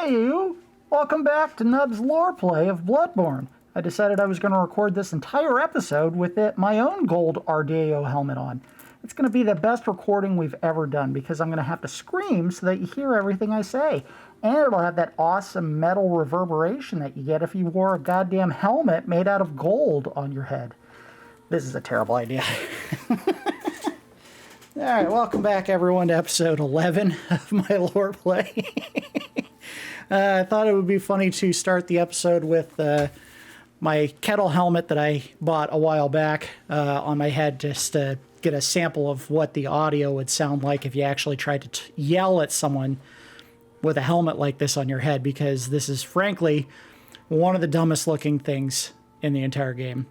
Hey you! Welcome back to Nub's lore play of Bloodborne. I decided I was going to record this entire episode with my own gold Ardeo helmet on. It's going to be the best recording we've ever done because I'm going to have to scream so that you hear everything I say. And it'll have that awesome metal reverberation that you get if you wore a goddamn helmet made out of gold on your head. This is a terrible idea. Alright, welcome back everyone to episode 11 of my lore play. I thought it would be funny to start the episode with my kettle helmet that I bought a while back on my head, just to get a sample of what the audio would sound like if you actually tried to yell at someone with a helmet like this on your head, because this is frankly one of the dumbest looking things in the entire game.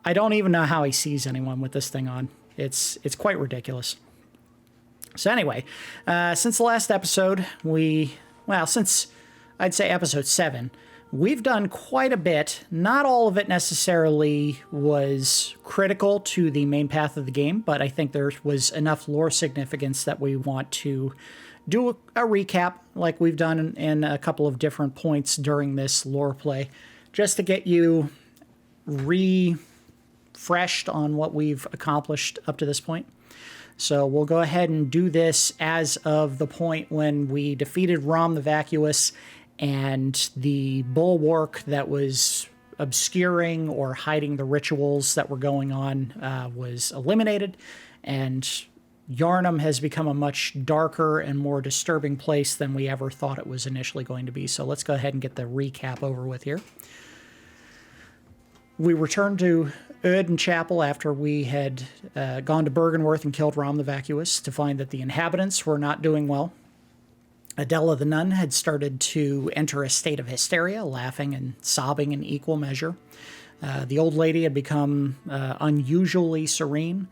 I don't even know how he sees anyone with this thing on. It's quite ridiculous. So anyway, since the last episode, since I'd say episode 7, we've done quite a bit. Not all of it necessarily was critical to the main path of the game, but I think there was enough lore significance that we want to do a recap like we've done in a couple of different points during this lore play, just to get you refreshed on what we've accomplished up to this point. So we'll go ahead and do this as of the point when we defeated Rom the Vacuous and the bulwark that was obscuring or hiding the rituals that were going on was eliminated, and Yharnam has become a much darker and more disturbing place than we ever thought it was initially going to be. So let's go ahead and get the recap over with here. We returned to Erden Chapel after we had gone to Byrgenwerth and killed Rom the Vacuous to find that the inhabitants were not doing well. Adela the nun had started to enter a state of hysteria, laughing and sobbing in equal measure. The old lady had become unusually serene.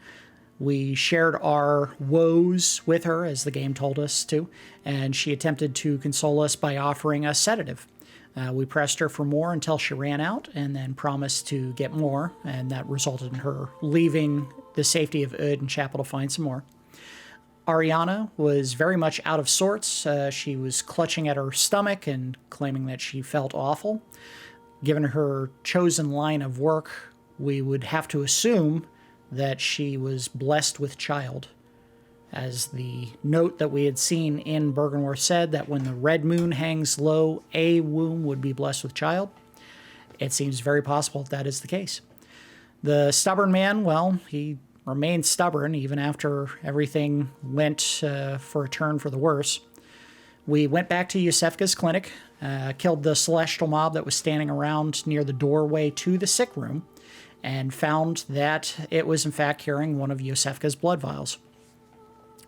We shared our woes with her, as the game told us to, and she attempted to console us by offering a sedative. We pressed her for more until she ran out, and then promised to get more, and that resulted in her leaving the safety of Erden Chapel to find some more. Ariana was very much out of sorts. She was clutching at her stomach and claiming that she felt awful. Given her chosen line of work, we would have to assume that she was blessed with child, as the note that we had seen in Byrgenwerth said that when the red moon hangs low, a womb would be blessed with child. It seems very possible that is the case. The stubborn man, well, he remained stubborn even after everything went for a turn for the worse. We went back to Yosefka's clinic, killed the celestial mob that was standing around near the doorway to the sick room, and found that it was in fact carrying one of Yosefka's blood vials.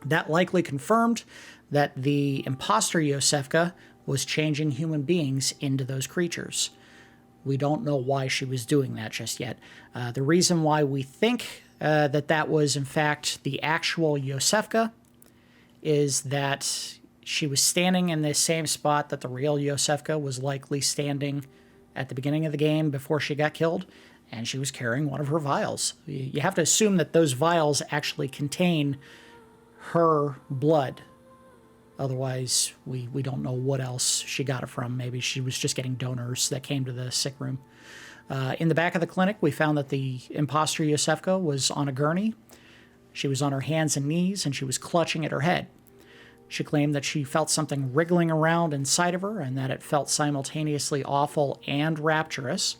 That likely confirmed that the imposter Yosefka was changing human beings into those creatures. We don't know why she was doing that just yet. The reason why we think that was in fact the actual Yosefka is that she was standing in the same spot that the real Yosefka was likely standing at the beginning of the game before she got killed, and she was carrying one of her vials. You have to assume that those vials actually contain her blood. Otherwise, we don't know what else she got it from. Maybe she was just getting donors that came to the sick room. In the back of the clinic, we found that the imposter Yosefka was on a gurney. She was on her hands and knees, and she was clutching at her head. She claimed that she felt something wriggling around inside of her, and that it felt simultaneously awful and rapturous.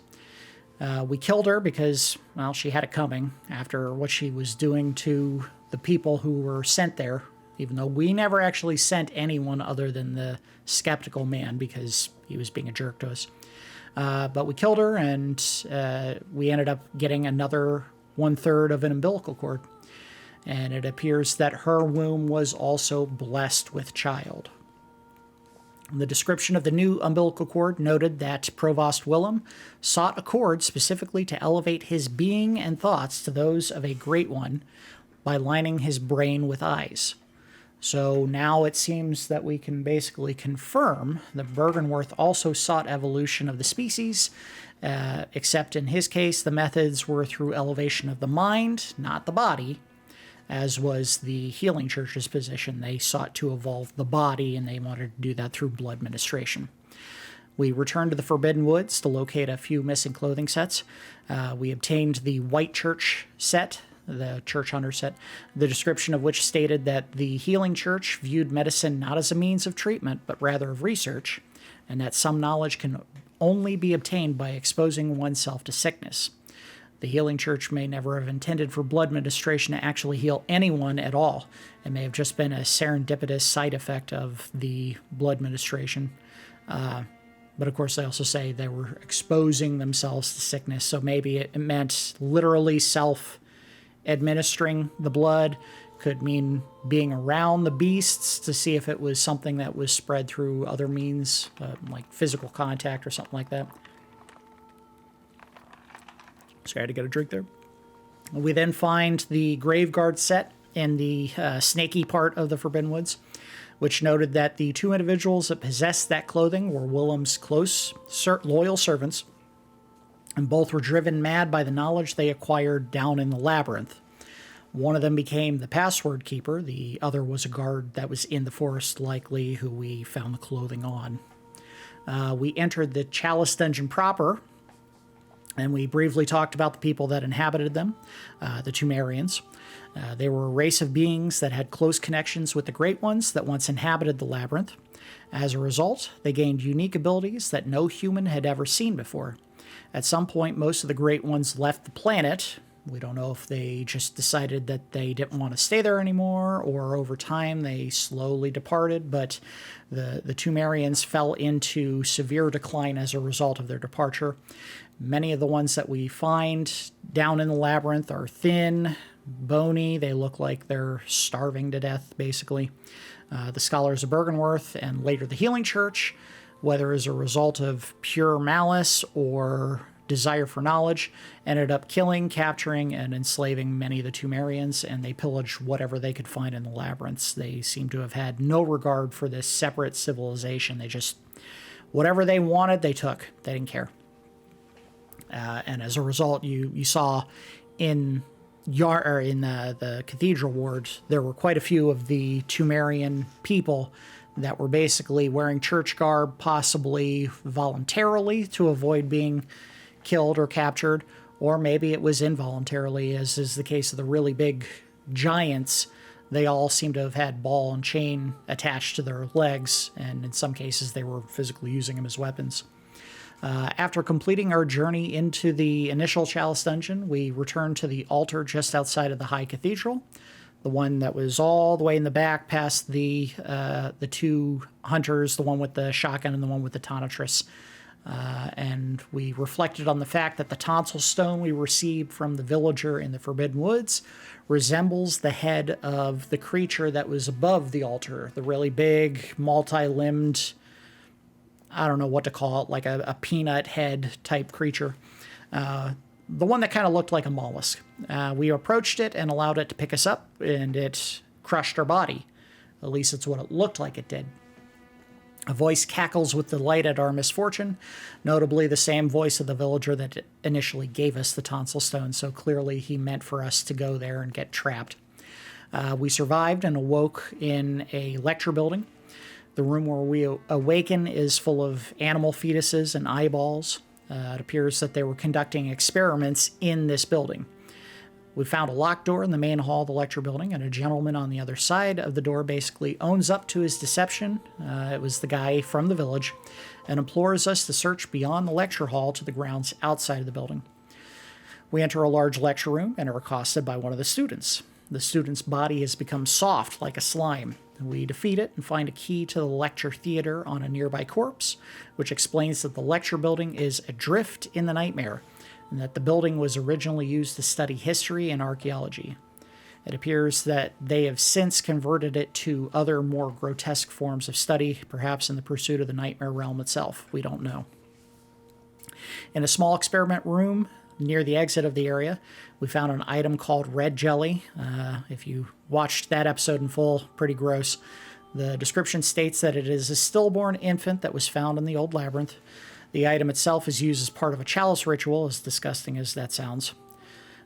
We killed her because, well, she had it coming after what she was doing to the people who were sent there, even though we never actually sent anyone other than the skeptical man because he was being a jerk to us. But we killed her, and we ended up getting another 1/3 of an umbilical cord. And it appears that her womb was also blessed with child. The description of the new umbilical cord noted that Provost Willem sought a cord specifically to elevate his being and thoughts to those of a great one by lining his brain with eyes. So now it seems that we can basically confirm that Byrgenwerth also sought evolution of the species, except in his case the methods were through elevation of the mind, not the body, as was the Healing Church's position. They sought to evolve the body, and they wanted to do that through blood ministration. We returned to the Forbidden Woods to locate a few missing clothing sets. We obtained the White Church set, the Church Hunter set, the description of which stated that the Healing Church viewed medicine not as a means of treatment, but rather of research, and that some knowledge can only be obtained by exposing oneself to sickness. The Healing Church may never have intended for blood ministration to actually heal anyone at all. It may have just been a serendipitous side effect of the blood ministration. But of course, they also say they were exposing themselves to sickness, so maybe it meant literally self-administering the blood. Could mean being around the beasts to see if it was something that was spread through other means, like physical contact or something like that. So I had to get a drink there. We then find the Graveguard set in the snaky part of the Forbidden Woods, which noted that the two individuals that possessed that clothing were Willem's close, loyal servants, and both were driven mad by the knowledge they acquired down in the labyrinth. One of them became the password keeper. The other was a guard that was in the forest, likely, who we found the clothing on. We entered the Chalice dungeon proper, and we briefly talked about the people that inhabited them, the Tumerians. They were a race of beings that had close connections with the Great Ones that once inhabited the labyrinth. As a result, they gained unique abilities that no human had ever seen before. At some point, most of the Great Ones left the planet. We don't know if they just decided that they didn't want to stay there anymore, or over time they slowly departed, but the Tumerians fell into severe decline as a result of their departure. Many of the ones that we find down in the labyrinth are thin, bony. They look like they're starving to death, basically. The Scholars of Bergenworth and later the Healing Church, whether as a result of pure malice or desire for knowledge, ended up killing, capturing, and enslaving many of the Tumerians, and they pillaged whatever they could find in the labyrinths. They seem to have had no regard for this separate civilization. They just, whatever they wanted, they took. They didn't care. And as a result, you saw in the Cathedral Ward, there were quite a few of the Tumerian people that were basically wearing church garb, possibly voluntarily to avoid being killed or captured, or maybe it was involuntarily, as is the case of the really big giants. They all seem to have had ball and chain attached to their legs, and in some cases they were physically using them as weapons. After completing our journey into the initial Chalice dungeon, we returned to the altar just outside of the High Cathedral, the one that was all the way in the back past the two hunters, the one with the shotgun and the one with the tonitrus. And we reflected on the fact that the tonsil stone we received from the villager in the Forbidden Woods resembles the head of the creature that was above the altar, the really big, multi-limbed, I don't know what to call it, like a peanut head type creature. The one that kind of looked like a mollusk. We approached it and allowed it to pick us up, and it crushed our body. At least it's what it looked like it did. A voice cackles with delight at our misfortune, notably the same voice of the villager that initially gave us the tonsil stone, so clearly he meant for us to go there and get trapped. We survived and awoke in a lecture building. The room where we awaken is full of animal fetuses and eyeballs. It appears that they were conducting experiments in this building. We found a locked door in the main hall of the lecture building, and a gentleman on the other side of the door basically owns up to his deception. It was the guy from the village, and implores us to search beyond the lecture hall to the grounds outside of the building. We enter a large lecture room and are accosted by one of the students. The student's body has become soft like a slime. We defeat it and find a key to the lecture theater on a nearby corpse, which explains that the lecture building is adrift in the nightmare, and that the building was originally used to study history and archaeology. It appears that they have since converted it to other more grotesque forms of study, perhaps in the pursuit of the nightmare realm itself. We don't know. In a small experiment room near the exit of the area, we found an item called red jelly. If you watched that episode in full, pretty gross. The description states that it is a stillborn infant that was found in the old labyrinth. The item itself is used as part of a chalice ritual, as disgusting as that sounds.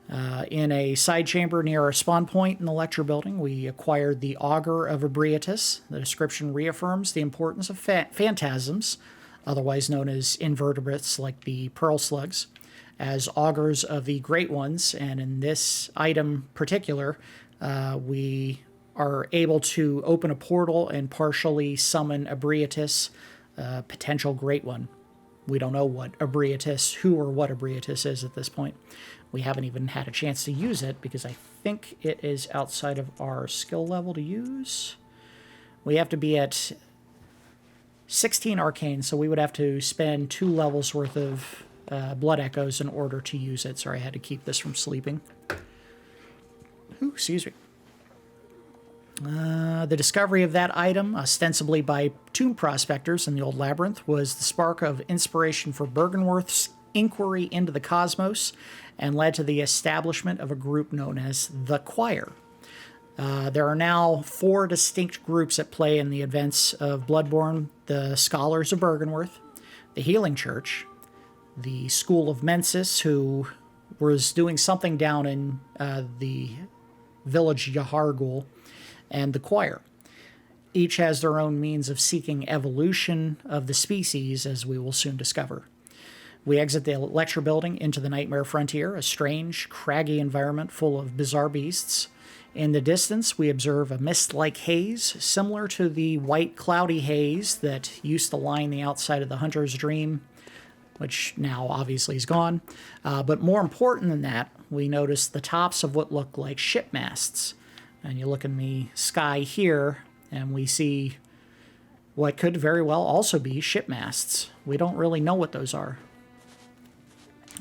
In a side chamber near our spawn point in the lecture building, we acquired the Auger of Abriatus. The description reaffirms the importance of phantasms, otherwise known as invertebrates like the pearl slugs, as augurs of the Great Ones. And in this item particular, we are able to open a portal and partially summon Abriatus, potential Great One. We don't know what Abriatus, who or what Abriatus is at this point. We haven't even had a chance to use it because I think it is outside of our skill level to use. We have to be at 16 arcane, so we would have to spend 2 levels worth of blood echoes in order to use it. Sorry, I had to keep this from sleeping. Ooh, excuse me. The discovery of that item, ostensibly by tomb prospectors in the old labyrinth, was the spark of inspiration for Bergenworth's inquiry into the cosmos and led to the establishment of a group known as the Choir. There are now 4 distinct groups at play in the events of Bloodborne: the Scholars of Bergenworth, the Healing Church, the School of Mensis, who was doing something down in the village Yahar Ghoul, and the Choir. Each has their own means of seeking evolution of the species, as we will soon discover. We exit the lecture building into the Nightmare Frontier, a strange, craggy environment full of bizarre beasts. In the distance, we observe a mist-like haze, similar to the white, cloudy haze that used to line the outside of the Hunter's Dream, which now obviously is gone. But more important than that, we notice the tops of what look like ship masts. And you look in the sky here, and we see what could very well also be ship masts. We don't really know what those are.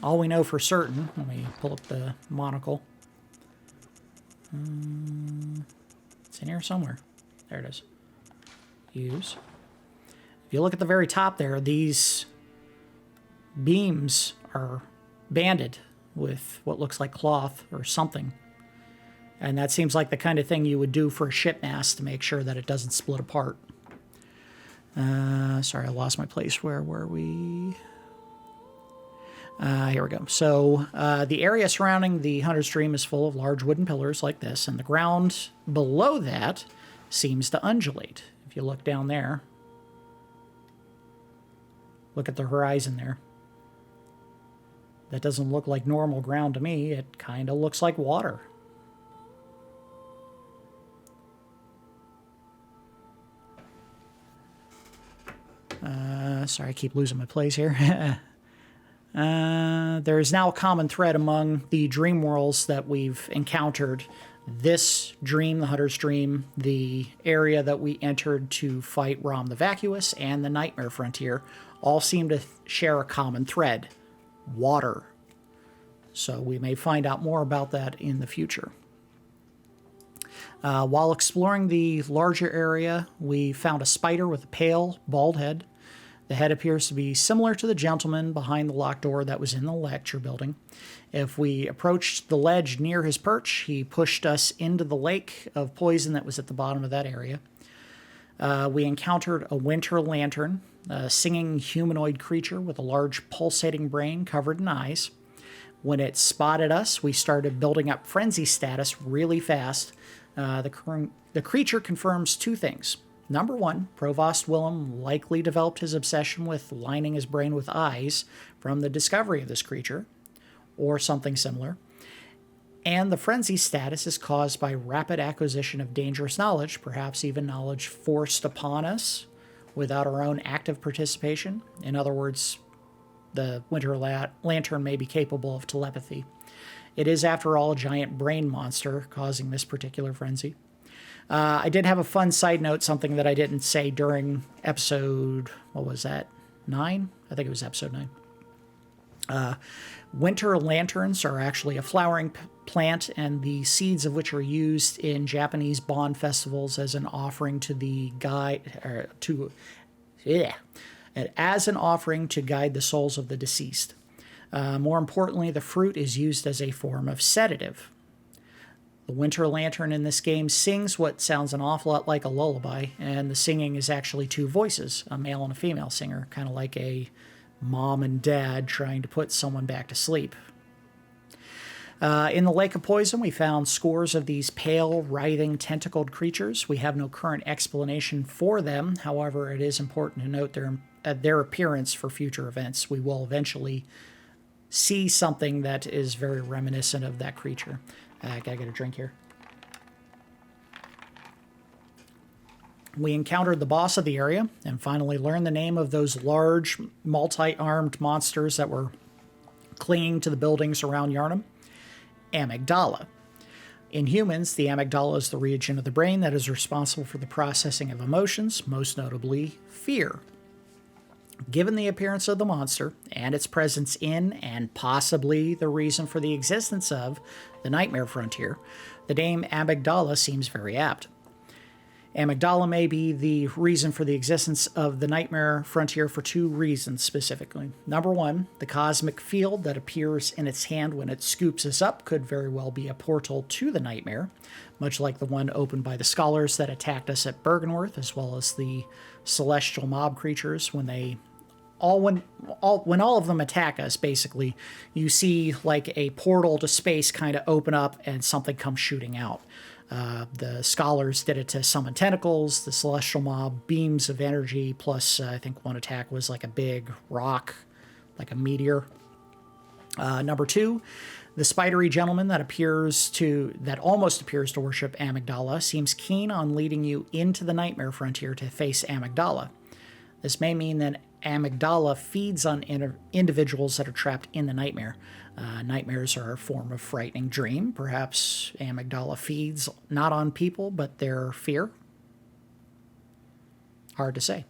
All we know for certain, let me pull up the monocle. It's in here somewhere. There it is. Use. If you look at the very top there, these beams are banded with what looks like cloth or something. And that seems like the kind of thing you would do for a ship mast to make sure that it doesn't split apart. Sorry, I lost my place. Where were we? Here we go. So the area surrounding the Hunter's Dream is full of large wooden pillars like this, and the ground below that seems to undulate. If you look down there, look at the horizon there. That doesn't look like normal ground to me. It kind of looks like water. Sorry, I keep losing my place here. There is now a common thread among the dream worlds that we've encountered. This dream, the Hunter's Dream, the area that we entered to fight Rom the Vacuous, and the Nightmare Frontier all seem to share a common thread: water. So we may find out more about that in the future. While exploring the larger area, we found a spider with a pale, bald head. The head appears to be similar to the gentleman behind the locked door that was in the lecture building. If we approached the ledge near his perch, he pushed us into the lake of poison that was at the bottom of that area. We encountered a winter lantern, a singing humanoid creature with a large pulsating brain covered in eyes. When it spotted us, we started building up frenzy status really fast. The creature confirms 2 things. Number 1, Provost Willem likely developed his obsession with lining his brain with eyes from the discovery of this creature, or something similar. And the frenzy status is caused by rapid acquisition of dangerous knowledge, perhaps even knowledge forced upon us without our own active participation. In other words, the Winter Lantern may be capable of telepathy. It is, after all, a giant brain monster causing this particular frenzy. I did have a fun side note, something that I didn't say during episode, what was that, 9? I think it was episode 9. Winter lanterns are actually a flowering plant, and the seeds of which are used in Japanese Bon festivals as an offering to the as an offering to guide the souls of the deceased. More importantly, the fruit is used as a form of sedative. The Winter Lantern in this game sings what sounds an awful lot like a lullaby, and the singing is actually 2 voices, a male and a female singer, kind of like a mom and dad trying to put someone back to sleep. In the Lake of Poison, we found scores of these pale, writhing, tentacled creatures. We have no current explanation for them. However, it is important to note their appearance for future events. We will eventually see something that is very reminiscent of that creature. I gotta get a drink here. We encountered the boss of the area and finally learned the name of those large, multi-armed monsters that were clinging to the buildings around Yharnam. Amygdala. In humans, the amygdala is the region of the brain that is responsible for the processing of emotions, most notably fear. Given the appearance of the monster and its presence in, and possibly the reason for the existence of, the Nightmare Frontier, the name Amygdala seems very apt. Amygdala may be the reason for the existence of the Nightmare Frontier for two reasons specifically. Number one, the cosmic field that appears in its hand when it scoops us up could very well be a portal to the Nightmare, much like the one opened by the scholars that attacked us at Bergenworth, as well as the celestial mob creatures when all of them attack us. Basically, you see like a portal to space kind of open up and something comes shooting out. The scholars did it to summon tentacles, the celestial mob beams of energy, plus I think one attack was like a big rock, like a meteor. Number two, the spidery gentleman that almost appears to worship Amygdala seems keen on leading you into the Nightmare Frontier to face Amygdala. This may mean that Amygdala feeds on individuals that are trapped in the nightmare. Nightmares are a form of frightening dream. Perhaps Amygdala feeds not on people, but their fear. Hard to say.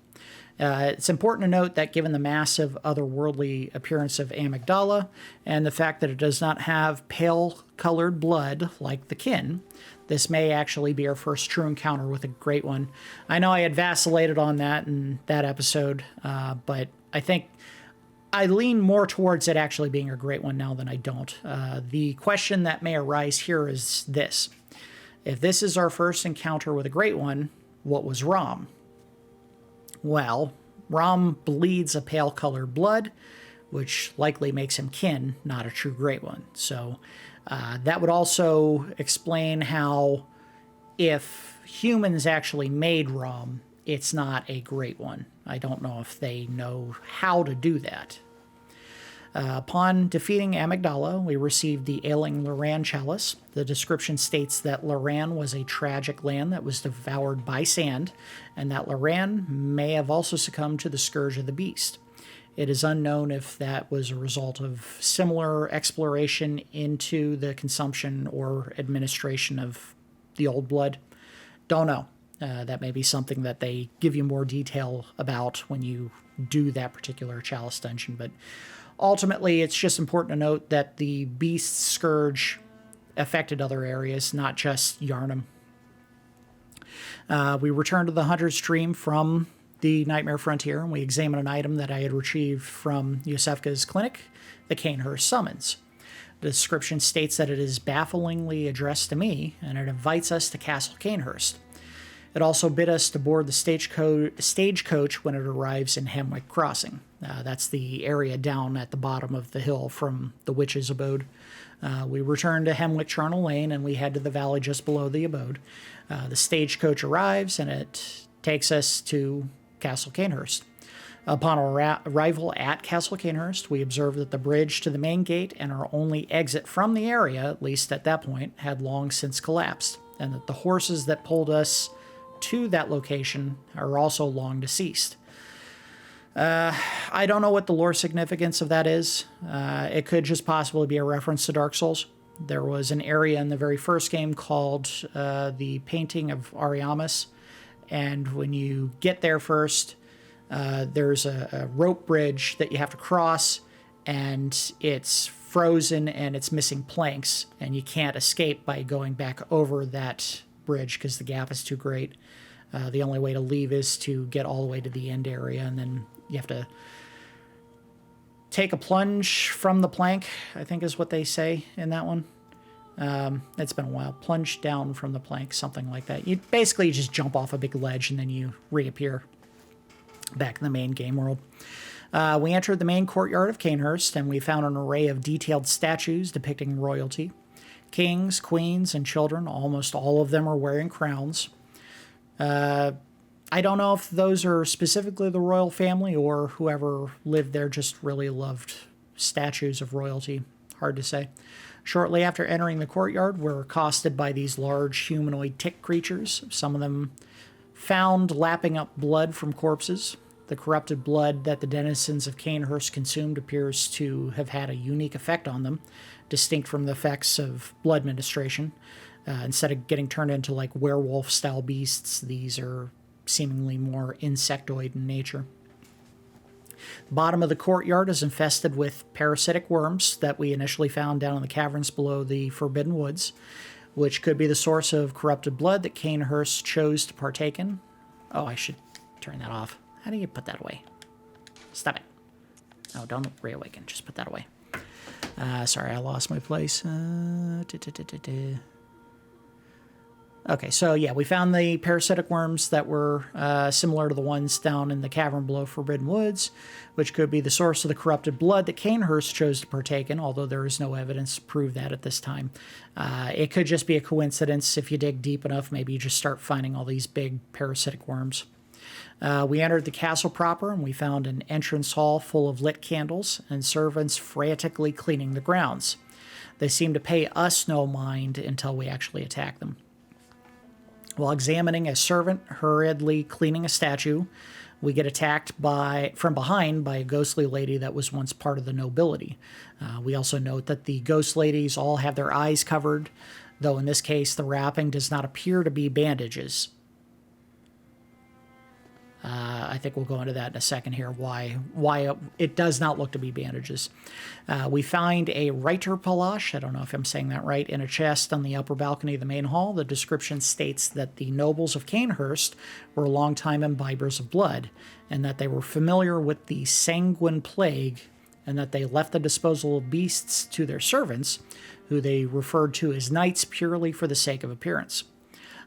It's important to note that given the massive otherworldly appearance of Amygdala and the fact that it does not have pale-colored blood like the kin, this may actually be our first true encounter with a great one. I know I had vacillated on that in that episode, but I think I lean more towards it actually being a great one now than I don't. The question that may arise here is this. If this is our first encounter with a great one, what was Rom? Well, Rom bleeds a pale-colored blood, which likely makes him kin, not a true great one. So that would also explain how if humans actually made Rom, it's not a great one. I don't know if they know how to do that. Upon defeating Amygdala, we received the Ailing Loran Chalice. The description states that Loran was a tragic land that was devoured by sand, and that Loran may have also succumbed to the Scourge of the Beast. It is unknown if that was a result of similar exploration into the consumption or administration of the old blood. Don't know. That may be something that they give you more detail about when you do that particular Chalice dungeon, but ultimately, it's just important to note that the Beast's Scourge affected other areas, not just Yharnam. We returned to the Hunter's Dream from the Nightmare Frontier, and we examined an item that I had retrieved from Yosefka's clinic, the Cainhurst Summons. The description states that it is bafflingly addressed to me, and it invites us to Castle Cainhurst. It also bid us to board the stagecoach when it arrives in Hemwick Crossing. That's the area down at the bottom of the hill from the witch's abode. We returned to Hemwick Charnel Lane, and we head to the valley just below the abode. The stagecoach arrives, and it takes us to Castle Cainhurst. Upon our arrival at Castle Cainhurst, we observed that the bridge to the main gate and our only exit from the area, at least at that point, had long since collapsed, and that the horses that pulled us to that location are also long deceased. I don't know what the lore significance of that is. It could just possibly be a reference to Dark Souls. There was an area in the very first game called the Painting of Ariamis, and when you get there first, there's a rope bridge that you have to cross, and it's frozen and it's missing planks, and you can't escape by going back over that bridge because the gap is too great. The only way to leave is to get all the way to the end area, and then you have to take a plunge from the plank, I think is what they say in that one. It's been a while. Plunge down from the plank, something like that. You basically just jump off a big ledge and then you reappear back in the main game world. We entered the main courtyard of Cainhurst, and we found an array of detailed statues depicting royalty. Kings, queens, and children, almost all of them are wearing crowns. I don't know if those are specifically the royal family or whoever lived there just really loved statues of royalty. Hard to say. Shortly after entering the courtyard, we're accosted by these large humanoid tick creatures, some of them found lapping up blood from corpses. The corrupted blood that the denizens of Cainhurst consumed appears to have had a unique effect on them, distinct from the effects of blood ministration. Instead of getting turned into like werewolf-style beasts, these are seemingly more insectoid in nature. The bottom of the courtyard is infested with parasitic worms that we initially found down in the caverns below the Forbidden Woods, which could be the source of corrupted blood that Cainhurst chose to partake in. Oh, I should turn that off. How do you put that away? Stop it. Oh, don't reawaken. Just put that away. Sorry, I lost my place. Okay, so yeah, we found the parasitic worms that were similar to the ones down in the cavern below Forbidden Woods, which could be the source of the corrupted blood that Cainhurst chose to partake in, although there is no evidence to prove that at this time. It could just be a coincidence. If you dig deep enough, maybe you just start finding all these big parasitic worms. We entered the castle proper, and we found an entrance hall full of lit candles and servants frantically cleaning the grounds. They seemed to pay us no mind until we actually attacked them. While examining a servant hurriedly cleaning a statue, we get attacked from behind by a ghostly lady that was once part of the nobility. We also note that the ghost ladies all have their eyes covered, though in this case the wrapping does not appear to be bandages. I think we'll go into that in a second here, why it does not look to be bandages. We find a Reiter Palash, I don't know if I'm saying that right, in a chest on the upper balcony of the main hall. The description states that the nobles of Cainhurst were longtime imbibers of blood, and that they were familiar with the sanguine plague, and that they left the disposal of beasts to their servants, who they referred to as knights purely for the sake of appearance.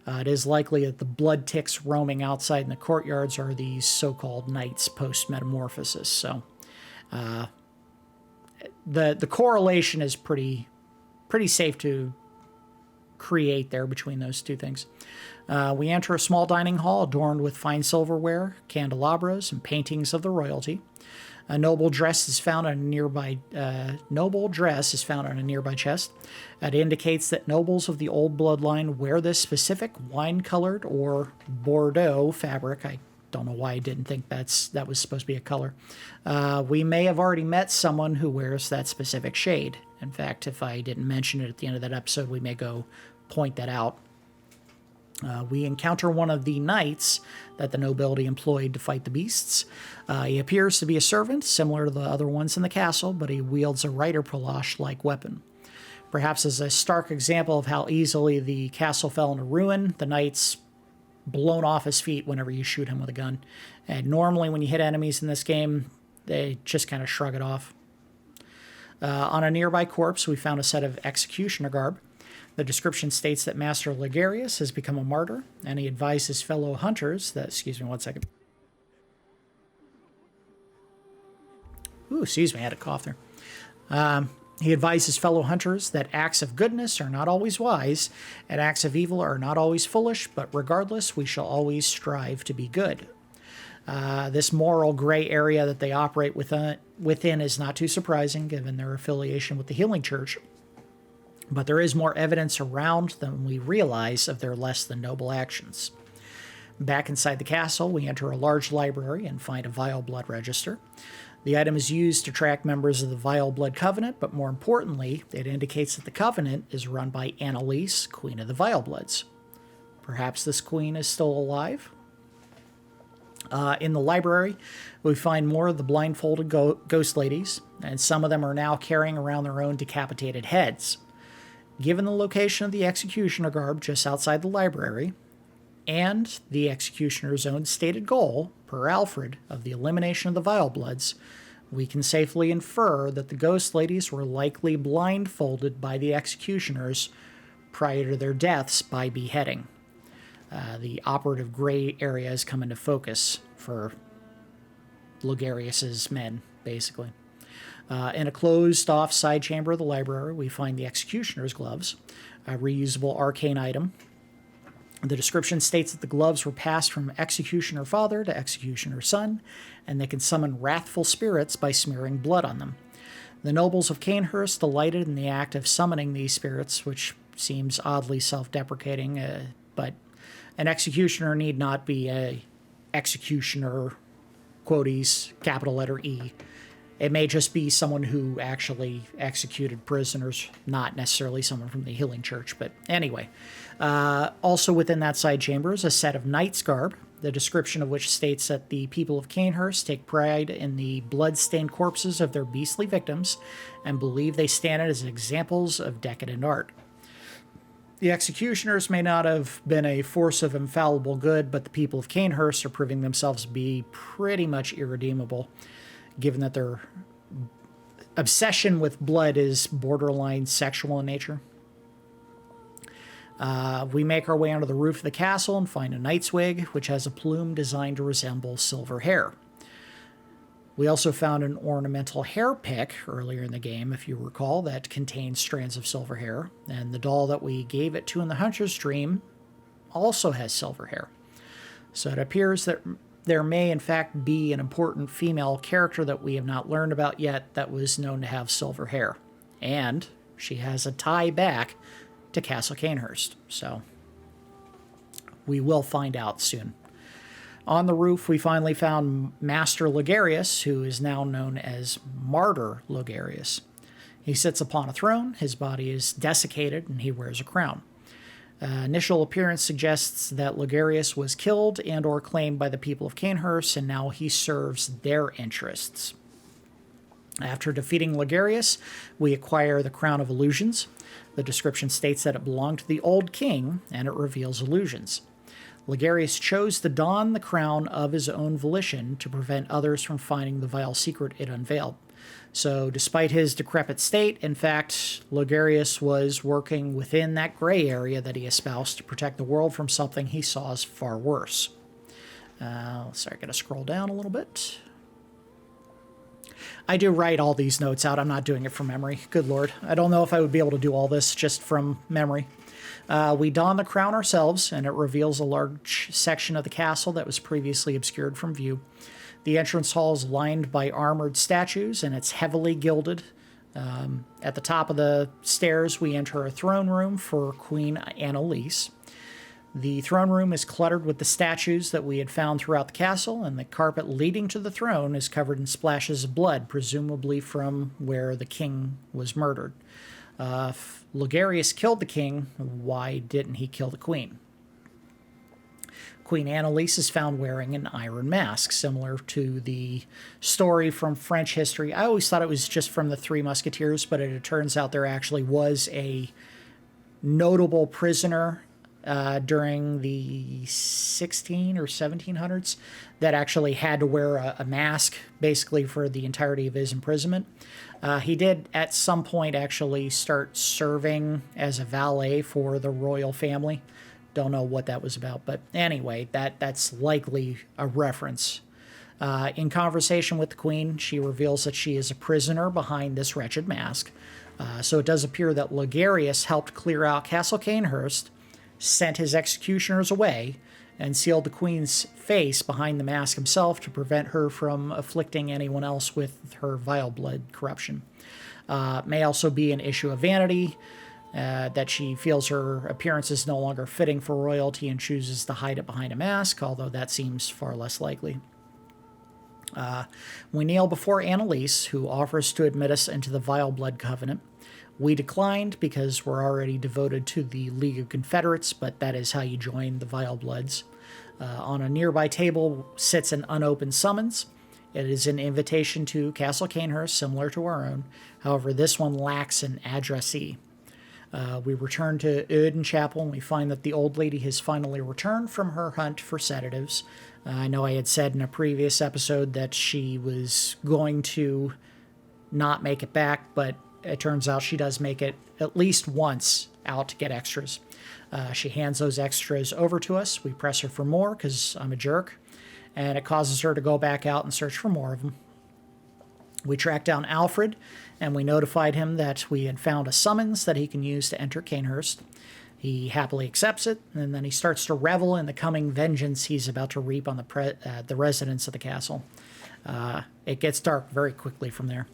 It is likely that the blood ticks roaming outside in the courtyards are these so-called knights post-metamorphosis. So the correlation is pretty safe to create there between those two things. We enter a small dining hall adorned with fine silverware, candelabras, and paintings of the royalty. A noble dress is found on a nearby chest. It indicates that nobles of the old bloodline wear this specific wine-colored or Bordeaux fabric. I don't know why I didn't think that was supposed to be a color. We may have already met someone who wears that specific shade. In fact, if I didn't mention it at the end of that episode, we may go point that out. We encounter one of the knights that the nobility employed to fight the beasts. He appears to be a servant, similar to the other ones in the castle, but he wields a Reiter Palash-like weapon. Perhaps as a stark example of how easily the castle fell into ruin, the knight's blown off his feet whenever you shoot him with a gun. And normally when you hit enemies in this game, they just kind of shrug it off. On a nearby corpse, we found a set of executioner garb. The description states that Master Ligarius has become a martyr, and he advised his fellow hunters that... Excuse me one second. Ooh, excuse me, I had a cough there. He advised his fellow hunters that acts of goodness are not always wise, and acts of evil are not always foolish, but regardless, we shall always strive to be good. This moral gray area that they operate within is not too surprising, given their affiliation with the Healing Church. But there is more evidence around than we realize of their less than noble actions. Back inside the castle, we enter a large library and find a Vile Blood register. The item is used to track members of the Vile Blood Covenant, but more importantly, it indicates that the Covenant is run by Annalise, Queen of the Vile Bloods. Perhaps this queen is still alive? In the library, we find more of the blindfolded ghost ladies, and some of them are now carrying around their own decapitated heads. Given the location of the executioner garb just outside the library, and the executioner's own stated goal, per Alfred, of the elimination of the Vile Bloods, we can safely infer that the ghost ladies were likely blindfolded by the executioners prior to their deaths by beheading. The operative gray area has come into focus for Ligarius's men, basically. In a closed-off side chamber of the library, we find the Executioner's gloves, a reusable arcane item. The description states that the gloves were passed from Executioner Father to Executioner Son, and they can summon wrathful spirits by smearing blood on them. The nobles of Cainhurst delighted in the act of summoning these spirits, which seems oddly self-deprecating, but an executioner need not be a executioner, quotes, capital letter E. It may just be someone who actually executed prisoners, not necessarily someone from the Healing Church. But anyway, also within that side chamber is a set of knight's garb, the description of which states that the people of Cainhurst take pride in the blood-stained corpses of their beastly victims and believe they stand as examples of decadent art. The executioners may not have been a force of infallible good, but the people of Cainhurst are proving themselves to be pretty much irredeemable, given that their obsession with blood is borderline sexual in nature. We make our way onto the roof of the castle and find a knight's wig, which has a plume designed to resemble silver hair. We also found an ornamental hair pick earlier in the game, if you recall, that contains strands of silver hair, and the doll that we gave it to in the Hunter's Dream also has silver hair. So it appears that there may in fact be an important female character that we have not learned about yet that was known to have silver hair. And she has a tie back to Castle Cainhurst, so we will find out soon. On the roof, we finally found Master Logarius, who is now known as Martyr Logarius. He sits upon a throne, his body is desiccated, and he wears a crown. Initial appearance suggests that Logarius was killed and or claimed by the people of Cainhurst, and now he serves their interests. After defeating Logarius, we acquire the Crown of Illusions. The description states that it belonged to the old king, and it reveals illusions. Logarius chose to don the crown of his own volition to prevent others from finding the vile secret it unveiled. So, despite his decrepit state, in fact, Logarius was working within that gray area that he espoused to protect the world from something he saw as far worse. Sorry, I gotta scroll down a little bit. I do write all these notes out. I'm not doing it from memory. Good Lord. I don't know if I would be able to do all this just from memory. We don the crown ourselves, and it reveals a large section of the castle that was previously obscured from view. The entrance hall is lined by armored statues, and it's heavily gilded. At the top of the stairs, we enter a throne room for Queen Annalise. The throne room is cluttered with the statues that we had found throughout the castle, and the carpet leading to the throne is covered in splashes of blood, presumably from where the king was murdered. If Logarius killed the king, why didn't he kill the queen? Queen Annalise is found wearing an iron mask, similar to the story from French history. I always thought it was just from the Three Musketeers, but it turns out there actually was a notable prisoner during the 16 or 1700s that actually had to wear a mask basically for the entirety of his imprisonment. He did at some point actually start serving as a valet for the royal family. Don't know what that was about, but anyway, that's likely a reference. In conversation with the queen, she reveals that she is a prisoner behind this wretched mask. So it does appear that Logarius helped clear out Castle Cainhurst, sent his executioners away, and sealed the queen's face behind the mask himself to prevent her from afflicting anyone else with her vile blood corruption. May also be an issue of vanity, that she feels her appearance is no longer fitting for royalty and chooses to hide it behind a mask, although that seems far less likely. We kneel before Annalise, who offers to admit us into the Vile Blood Covenant. We declined because we're already devoted to the League of Confederates, but that is how you join the Vile Bloods. On a nearby table sits an unopened summons. It is an invitation to Castle Cainhurst, similar to our own. However, this one lacks an addressee. We return to Untitled Chapel, and we find that the old lady has finally returned from her hunt for sedatives. I know I had said in a previous episode that she was going to not make it back, but it turns out she does make it at least once out to get extras. She hands those extras over to us. We press her for more because I'm a jerk, and it causes her to go back out and search for more of them. We tracked down Alfred, and we notified him that we had found a summons that he can use to enter Cainhurst. He happily accepts it, and then he starts to revel in the coming vengeance he's about to reap on the residents of the castle. It gets dark very quickly from there.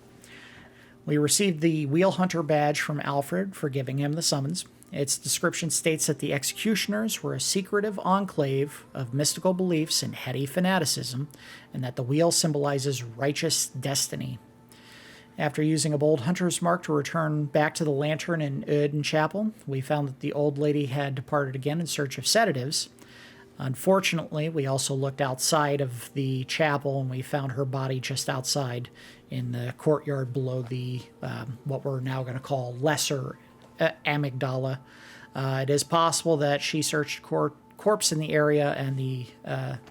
We received the Wheel Hunter badge from Alfred for giving him the summons. Its description states that the executioners were a secretive enclave of mystical beliefs and heady fanaticism, and that the wheel symbolizes righteous destiny. After using a bold hunter's mark to return back to the lantern in Untitled Chapel, we found that the old lady had departed again in search of sedatives. Unfortunately, we also looked outside of the chapel, and we found her body just outside in the courtyard below the what we're now going to call lesser Amygdala. It is possible that she searched corpse in the area, and the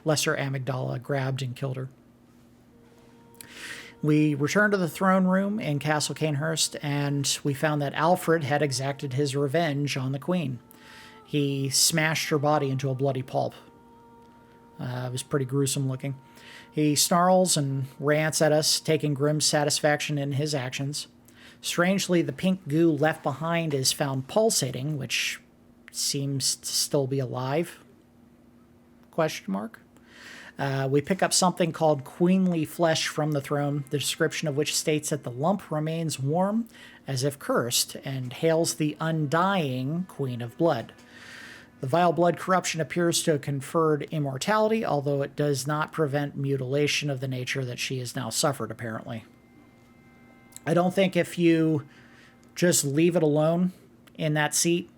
lesser Amygdala grabbed and killed her. We returned to the throne room in Castle Cainhurst, and we found that Alfred had exacted his revenge on the queen. He smashed her body into a bloody pulp. It was pretty gruesome looking. He snarls and rants at us, taking grim satisfaction in his actions. Strangely, the pink goo left behind is found pulsating, which seems to still be alive? Question mark. We pick up something called queenly flesh from the throne, the description of which states that the lump remains warm, as if cursed, and hails the undying Queen of Blood. The vile blood corruption appears to have conferred immortality, although it does not prevent mutilation of the nature that she has now suffered, apparently. I don't think if you just leave it alone in that seat,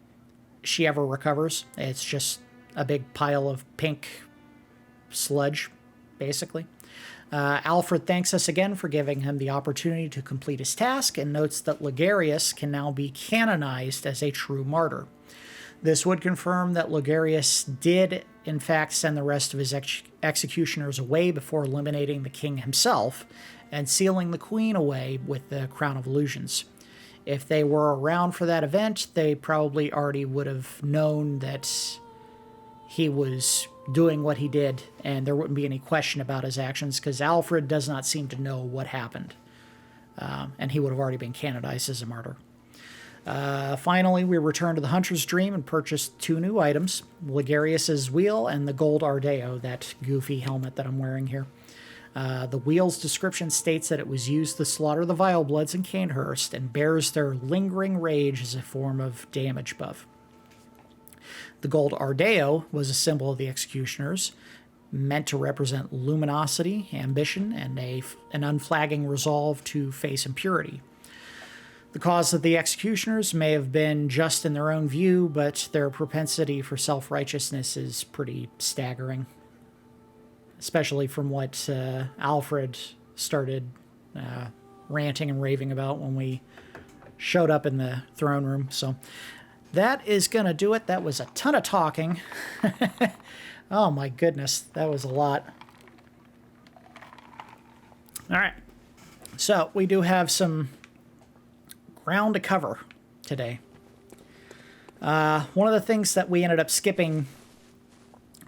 she ever recovers. It's just a big pile of pink sludge, basically. Alfred thanks us again for giving him the opportunity to complete his task, and notes that Logarius can now be canonized as a true martyr. This would confirm that Logarius did, in fact, send the rest of his executioners away before eliminating the king himself and sealing the queen away with the Crown of Illusions. If they were around for that event, they probably already would have known that he was doing what he did, and there wouldn't be any question about his actions, because Alfred does not seem to know what happened, and he would have already been canonized as a martyr. Finally, we returned to the Hunter's Dream and purchased 2 new items, Logarius's wheel and the gold Ardeo, that goofy helmet that I'm wearing here. The wheel's description states that it was used to slaughter the Vile Bloods in Cainhurst and bears their lingering rage as a form of damage buff. The gold Ardeo was a symbol of the executioners, meant to represent luminosity, ambition, and an unflagging resolve to face impurity. The cause of the executioners may have been just in their own view, but their propensity for self-righteousness is pretty staggering, especially from what Alfred started ranting and raving about when we showed up in the throne room. So that is going to do it. That was a ton of talking. Oh my goodness, that was a lot. All right, so we do have some ground to cover today. One of the things that we ended up skipping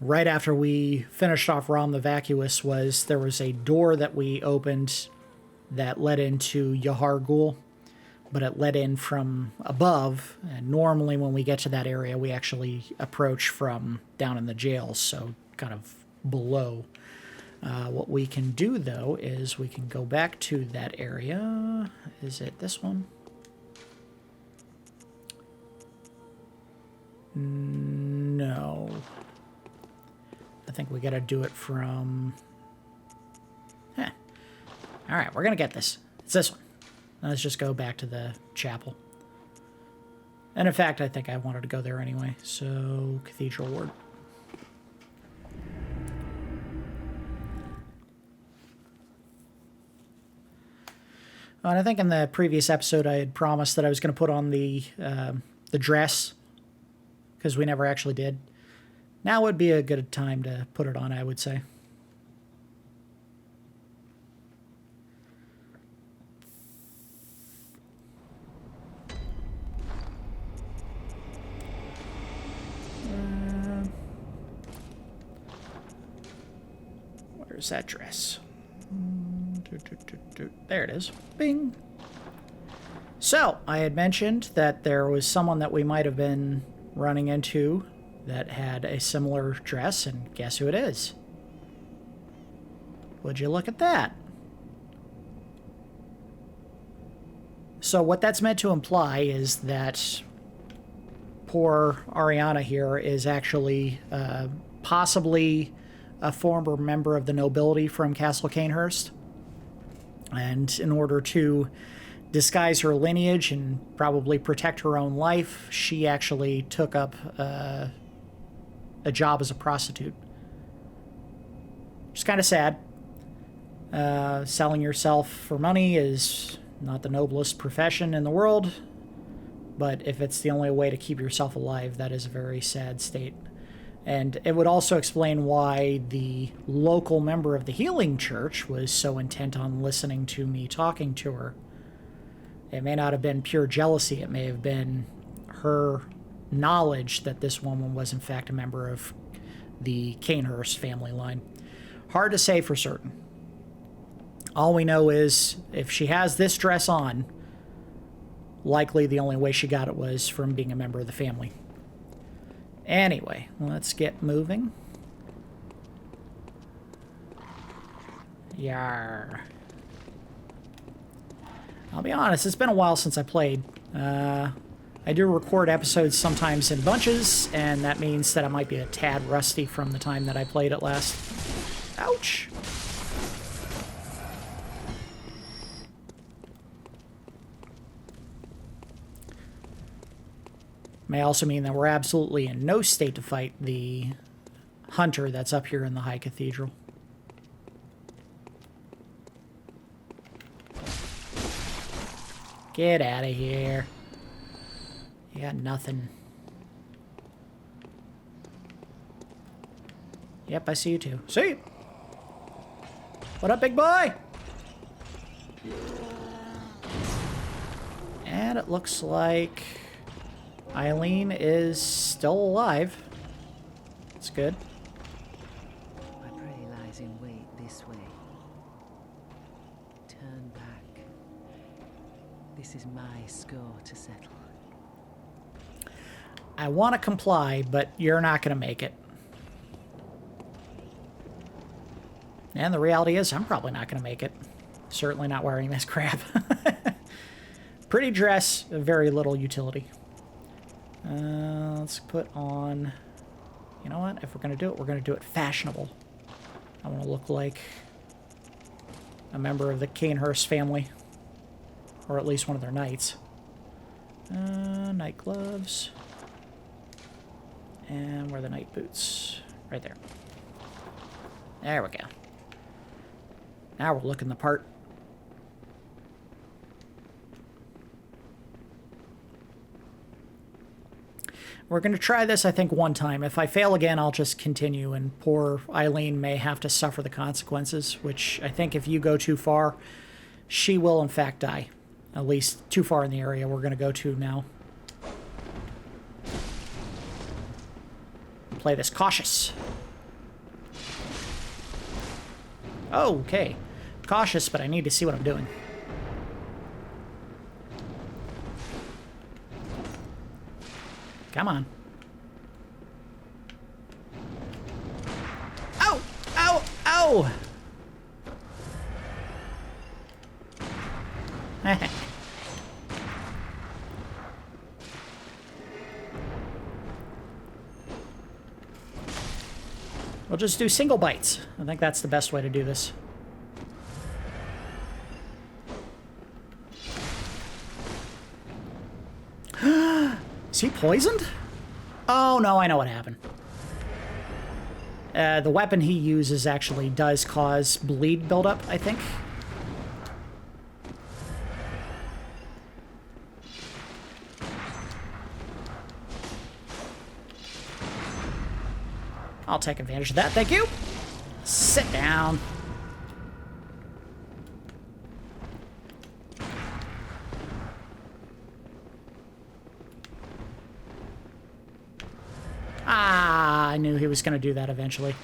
right after we finished off Rom the Vacuous was there was a door that we opened that led into Yahar Ghoul, but it led in from above, and normally when we get to that area we actually approach from down in the jail, so kind of below. What we can do though is we can go back to that area. Is it this one? No. I think we gotta do it from... Alright, we're gonna get this. It's this one. Now let's just go back to the chapel. And in fact, I think I wanted to go there anyway. So, Cathedral Ward. And I think in the previous episode I had promised that I was going to put on the dress, because we never actually did. Now would be a good time to put it on, I would say. Where's that dress? There it is. Bing. So, I had mentioned that there was someone that we might have been running into that had a similar dress, and guess who it is? Would you look at that? So what that's meant to imply is that poor Ariana here is actually possibly a former member of the nobility from Castle Cainhurst. And in order to disguise her lineage and probably protect her own life, she actually took up a job as a prostitute. It's kind of sad. Selling yourself for money is not the noblest profession in the world, but if it's the only way to keep yourself alive, that is a very sad state. And it would also explain why the local member of the healing church was so intent on listening to me talking to her. It may not have been pure jealousy. It may have been her knowledge that this woman was in fact a member of the Cainhurst family line. Hard to say for certain. All we know is if she has this dress on, likely the only way she got it was from being a member of the family. Anyway, let's get moving. Yahar. I'll be honest, it's been a while since I played. I do record episodes sometimes in bunches, and that means that I might be a tad rusty from the time that I played it last. Ouch! May also mean that we're absolutely in no state to fight the hunter that's up here in the High Cathedral. Get out of here. You got nothing. Yep, I see you too. See you. What up, big boy? And it looks like Eileen is still alive. That's good. My prey lies in wait this way. Turn back. This is my score to settle. I want to comply, but you're not going to make it. And the reality is, I'm probably not going to make it. Certainly not wearing this crap. Pretty dress, very little utility. Let's put on... You know what? If we're going to do it, we're going to do it fashionable. I want to look like a member of the Cainhurst family. Or at least one of their knights. Knight gloves. And where are the knight boots? Right there. There we go. Now we're looking the part. We're going to try this, I think, one time. If I fail again, I'll just continue, and poor Eileen may have to suffer the consequences, which I think if you go too far, she will, in fact, die. At least too far in the area we're going to go to now. Play this cautious. Oh, okay. Cautious, but I need to see what I'm doing. Come on. Ow! Ow! Ow! We'll just do single bites. I think that's the best way to do this. Is he poisoned? Oh, no, I know what happened. The weapon he uses actually does cause bleed buildup, I think. I'll take advantage of that, thank you. Sit down. Ah, I knew he was going to do that eventually.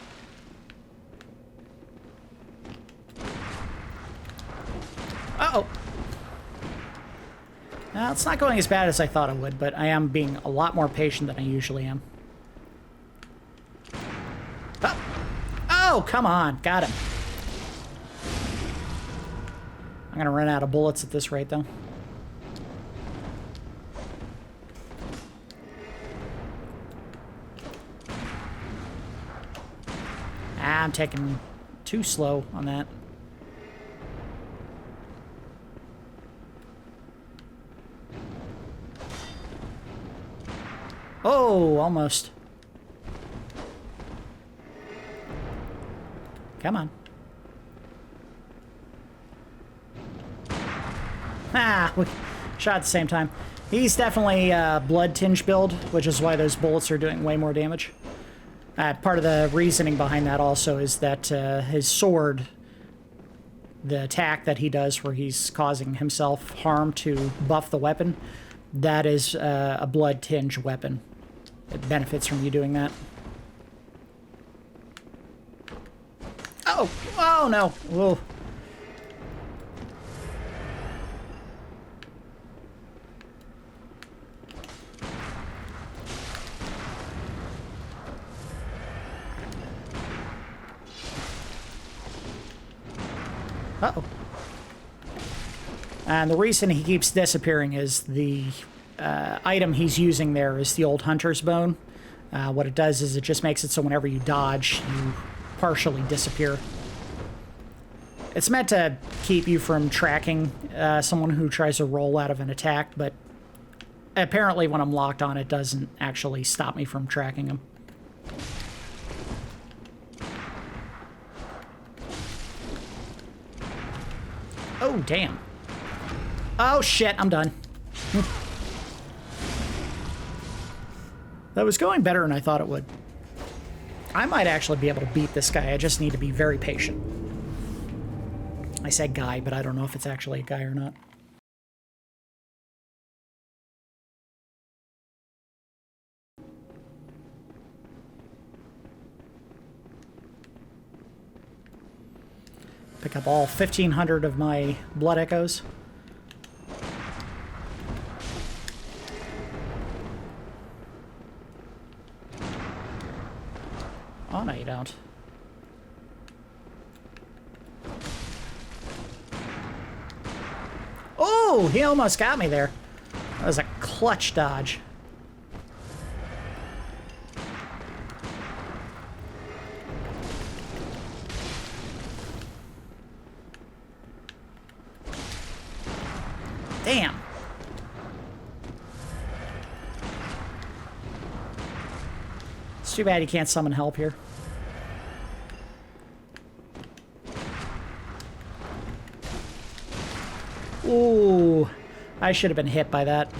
it's not going as bad as I thought it would, but I am being a lot more patient than I usually am. Oh, come on. Got him. I'm going to run out of bullets at this rate, though. I'm taking too slow on that. Oh, almost. Come on. Ah, we shot at the same time. He's definitely a blood tinge build, which is why those bullets are doing way more damage. Part of the reasoning behind that also is that his sword, the attack that he does where he's causing himself harm to buff the weapon, that is a blood tinge weapon. It benefits from you doing that. Oh! Oh, no! Whoa. Uh-oh. And the reason he keeps disappearing is the item he's using there is the old hunter's bone. What it does is it just makes it so whenever you dodge, you partially disappear. It's meant to keep you from tracking someone who tries to roll out of an attack, but apparently when I'm locked on, it doesn't actually stop me from tracking them. Oh, damn. Oh, shit, I'm done. That was going better than I thought it would. I might actually be able to beat this guy. I just need to be very patient. I said guy, but I don't know if it's actually a guy or not. Pick up all 1,500 of my blood echoes. Oh, no, you don't. Oh, he almost got me there. That was a clutch dodge. Damn. It's too bad you can't summon help here. Ooh, I should have been hit by that.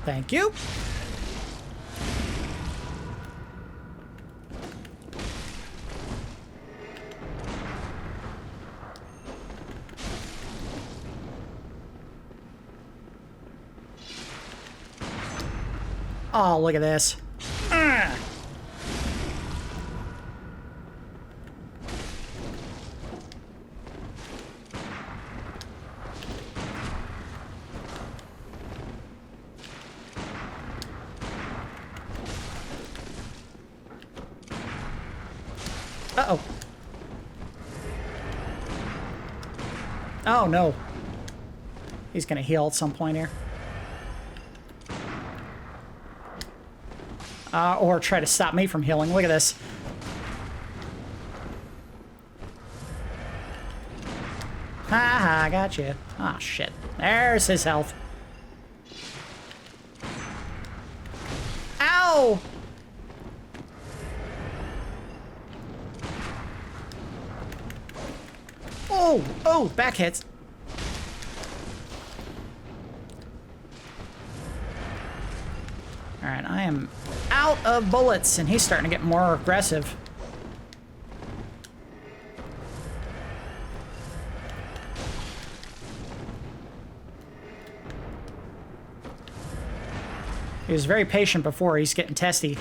Thank you. Oh, look at this. Uh-oh. Oh, no. He's gonna heal at some point here. Or try to stop me from healing. Look at this. Ha ha, I got you. Ah, shit. There's his health. Ow! Oh, oh, back hits. Alright, I am out of bullets, and he's starting to get more aggressive. He was very patient before. He's getting testy.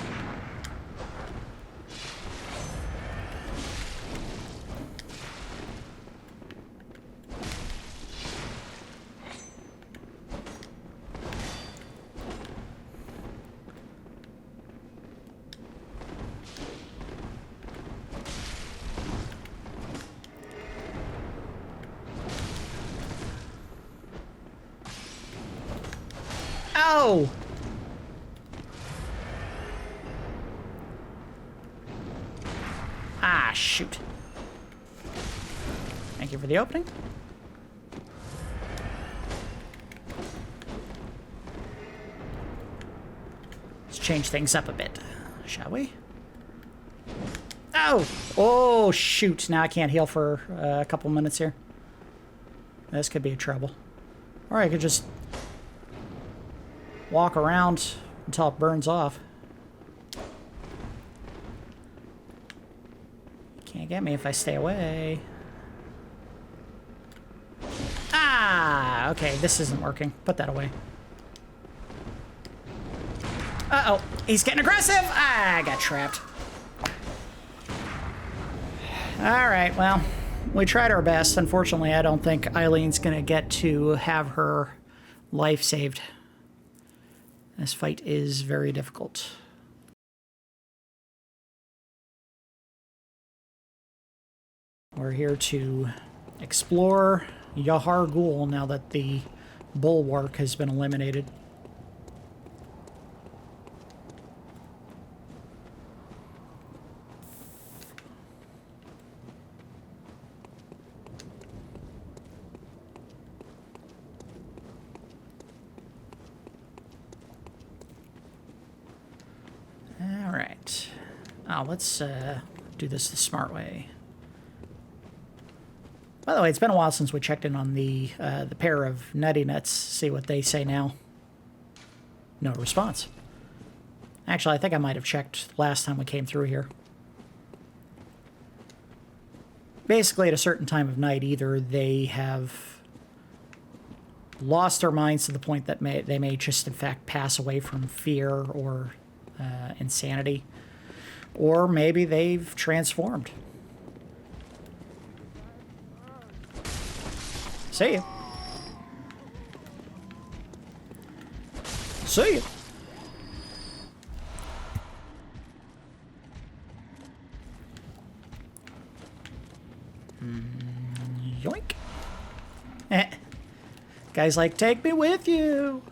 Oh! Ah, shoot. Thank you for the opening. Let's change things up a bit, shall we? Oh! Oh, shoot. Now I can't heal for a couple minutes here. This could be trouble. Or I could just walk around until it burns off. Can't get me if I stay away. Ah! Okay, this isn't working. Put that away. Uh-oh. He's getting aggressive! Ah, I got trapped. Alright, well, we tried our best. Unfortunately, I don't think Eileen's gonna get to have her life saved. This fight is very difficult. We're here to explore Yahar Ghoul now that the bulwark has been eliminated. All right. Oh, let's do this the smart way. By the way, it's been a while since we checked in on the pair of nutty nuts. See what they say now. No response. Actually, I think I might have checked last time we came through here. Basically, at a certain time of night, either they have lost their minds to the point that they may just, in fact, pass away from fear or insanity, or maybe they've transformed. See ya. See ya. Yoink. Guy's like, take me with you.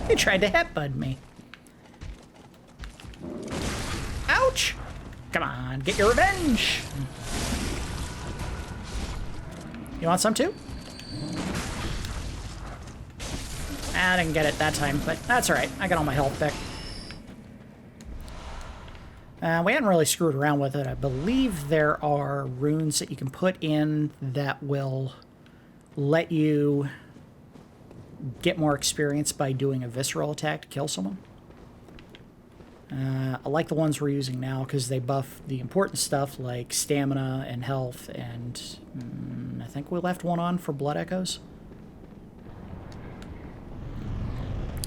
He tried to headbutt me. Ouch! Come on, get your revenge! You want some too? I didn't get it that time, but that's alright. I got all my health back. We hadn't really screwed around with it. I believe there are runes that you can put in that will let you get more experience by doing a visceral attack to kill someone. I like the ones we're using now because they buff the important stuff like stamina and health, and I think we left one on for blood echoes.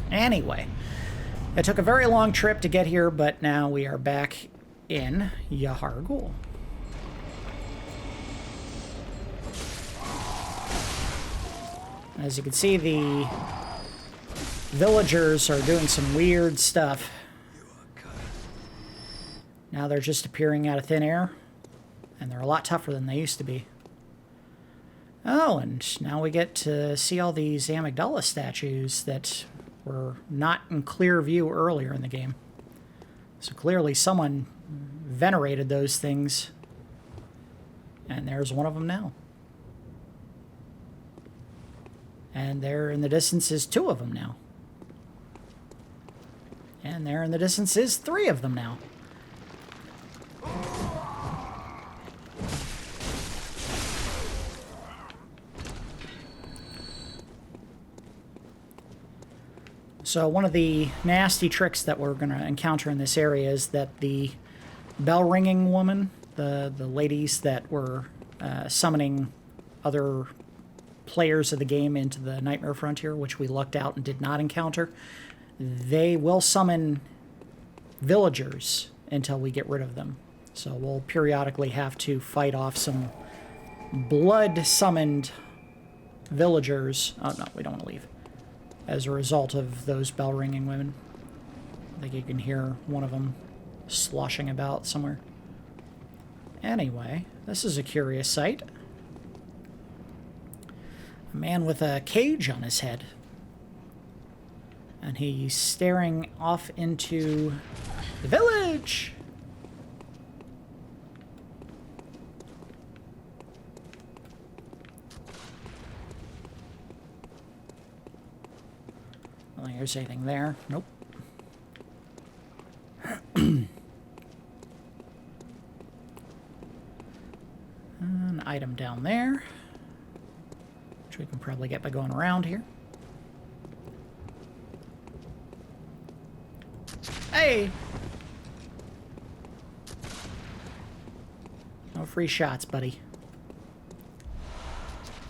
Anyway, it took a very long trip to get here, but now we are back in Yahar Ghoul. As you can see, the villagers are doing some weird stuff. Now they're just appearing out of thin air, and they're a lot tougher than they used to be. Oh, and now we get to see all these Amygdala statues that were not in clear view earlier in the game. So clearly someone venerated those things, and there's one of them now. And there in the distance is two of them now. And there in the distance is three of them now. So one of the nasty tricks that we're going to encounter in this area is that the bell-ringing woman, the ladies that were summoning other players of the game into the Nightmare Frontier, which we lucked out and did not encounter, they will summon villagers until we get rid of them. So we'll periodically have to fight off some blood-summoned villagers. Oh, no, we don't want to leave. As a result of those bell-ringing women. I think you can hear one of them sloshing about somewhere. Anyway, this is a curious sight. A man with a cage on his head. And he's staring off into the village! I don't think there's anything there. Nope. An item down there, which we can probably get by going around here. Hey! No free shots, buddy.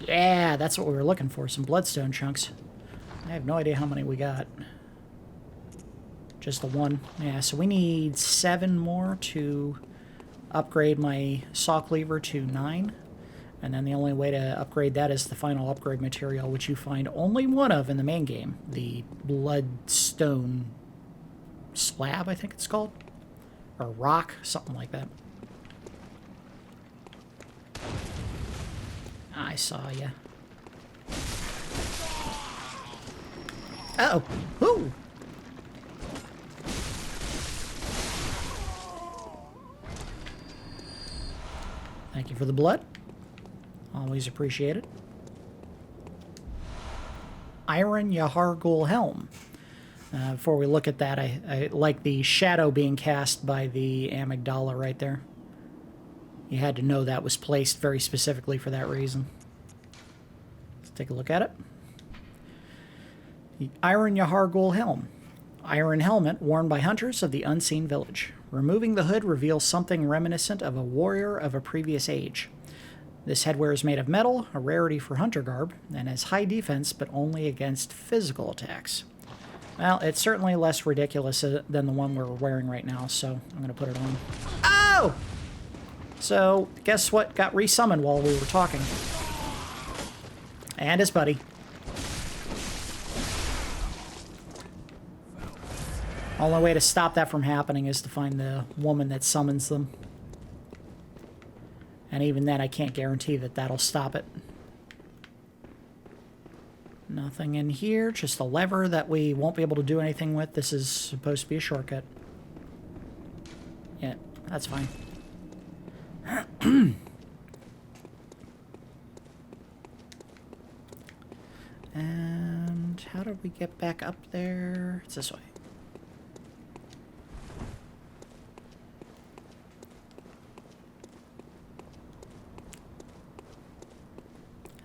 Yeah, that's what we were looking for, some bloodstone chunks. I have no idea how many we got. Just the one. Yeah, so we need 7 more to upgrade my saw cleaver to 9. And then the only way to upgrade that is the final upgrade material, which you find only one of in the main game. The bloodstone slab, I think it's called. Or rock, something like that. I saw ya. Uh-oh. Ooh! Thank you for the blood. Always appreciate it. Iron Yahar Ghoul Helm. Before we look at that, I like the shadow being cast by the Amygdala right there. You had to know that was placed very specifically for that reason. Let's take a look at it. The Iron Yahar Ghoul Helm. Iron helmet worn by hunters of the unseen village. Removing the hood reveals something reminiscent of a warrior of a previous age. This headwear is made of metal, a rarity for hunter garb, and has high defense but only against physical attacks. Well, it's certainly less ridiculous than the one we're wearing right now, so I'm going to put it on. Oh! So, guess what got resummoned while we were talking? And his buddy. Only way to stop that from happening is to find the woman that summons them. And even then, I can't guarantee that that'll stop it. Nothing in here, just a lever that we won't be able to do anything with. This is supposed to be a shortcut. Yeah, that's fine. And how did we get back up there? It's this way.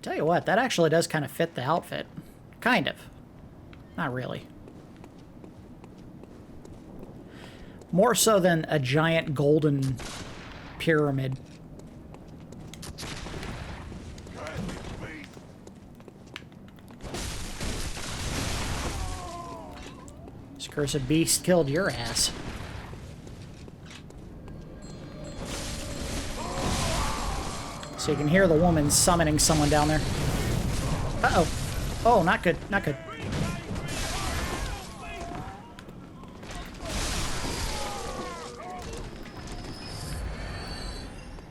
Tell you what, that actually does kind of fit the outfit. Kind of. Not really. More so than a giant golden pyramid. This cursed beast killed your ass. So you can hear the woman summoning someone down there. Uh-oh. Oh, not good. Not good.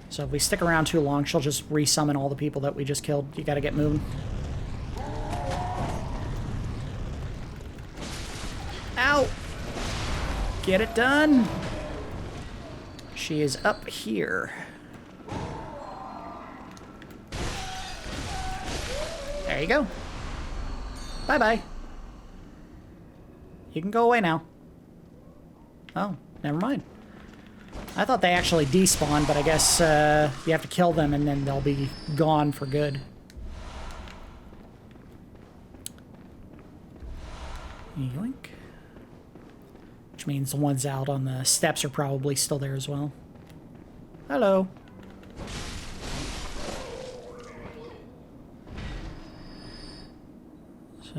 So if we stick around too long, she'll just resummon all the people that we just killed. You gotta get moving. Ow! Get it done! She is up here. There you go. Bye-bye. You can go away now. Oh, never mind. I thought they actually despawn, but I guess you have to kill them and then they'll be gone for good. Yoink. Which means the ones out on the steps are probably still there as well. Hello.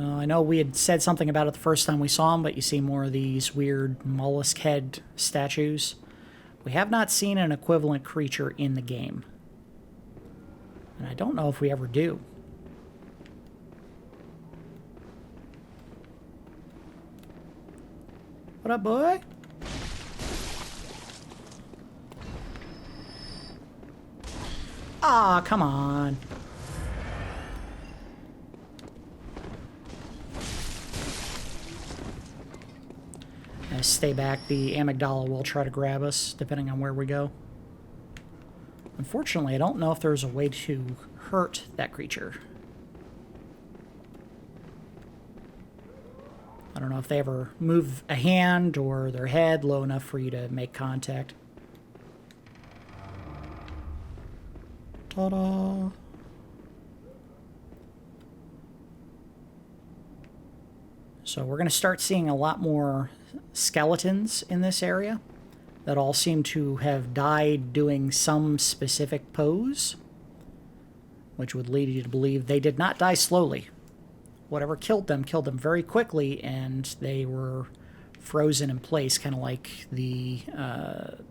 I know we had said something about it the first time we saw him, but you see more of these weird mollusk head statues. We have not seen an equivalent creature in the game. And I don't know if we ever do. What up, boy? Aw, come on. Stay back. The Amygdala will try to grab us, depending on where we go. Unfortunately, I don't know if there's a way to hurt that creature. I don't know if they ever move a hand or their head low enough for you to make contact. Ta-da! So we're going to start seeing a lot more skeletons in this area that all seem to have died doing some specific pose, which would lead you to believe they did not die slowly. Whatever killed them very quickly, and they were frozen in place, kind of like the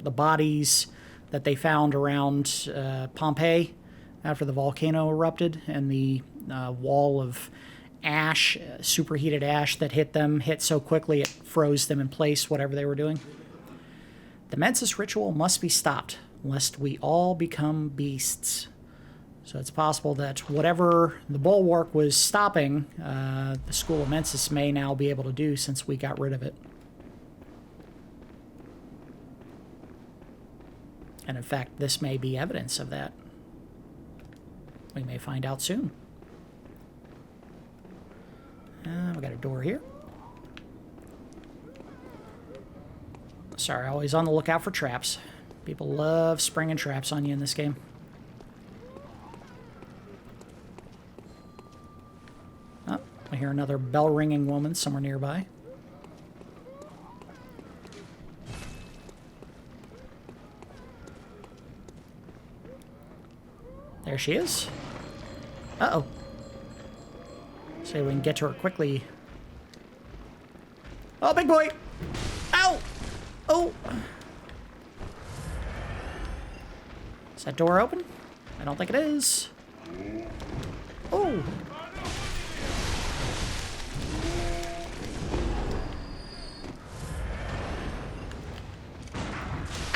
bodies that they found around Pompeii after the volcano erupted, and the wall of ash, superheated ash that hit them, hit so quickly it froze them in place, whatever they were doing. The Mensis ritual must be stopped, lest we all become beasts. So it's possible that whatever the bulwark was stopping, the School of Mensis may now be able to do since we got rid of it. And in fact, this may be evidence of that. We may find out soon. We got a door here. Sorry, always on the lookout for traps. People love springing traps on you in this game. Oh, I hear another bell-ringing woman somewhere nearby. There she is. Uh-oh. See if we can get to her quickly. Oh, big boy! Ow! Oh! Is that door open? I don't think it is. Oh!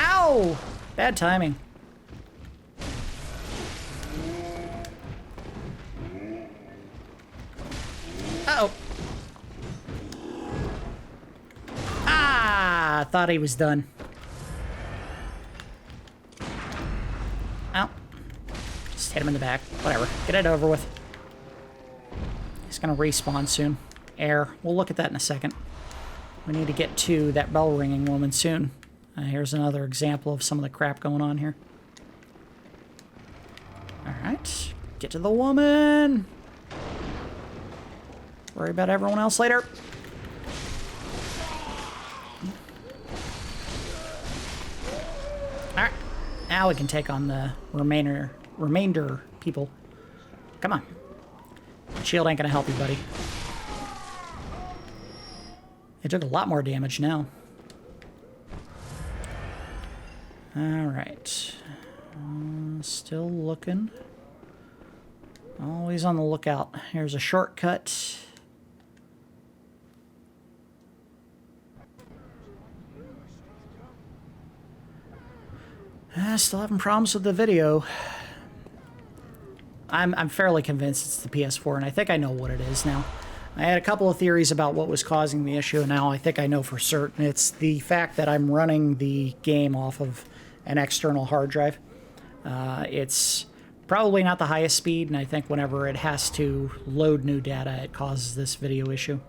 Ow! Bad timing. Uh-oh. Ah, I thought he was done. Ow. Just hit him in the back. Whatever. Get it over with. He's gonna respawn soon. Air. We'll look at that in a second. We need to get to that bell-ringing woman soon. Here's another example of some of the crap going on here. Alright. Get to the woman! Worry about everyone else later. Alright. Now we can take on the remainder people. Come on. Shield ain't gonna help you, buddy. It took a lot more damage now. Alright. Still looking. Always on the lookout. Here's a shortcut. Still having problems with the video. I'm fairly convinced it's the PS4, and I think I know what it is now. I had a couple of theories about what was causing the issue, and now I think I know for certain. It's the fact that I'm running the game off of an external hard drive. It's probably not the highest speed, and I think whenever it has to load new data, it causes this video issue.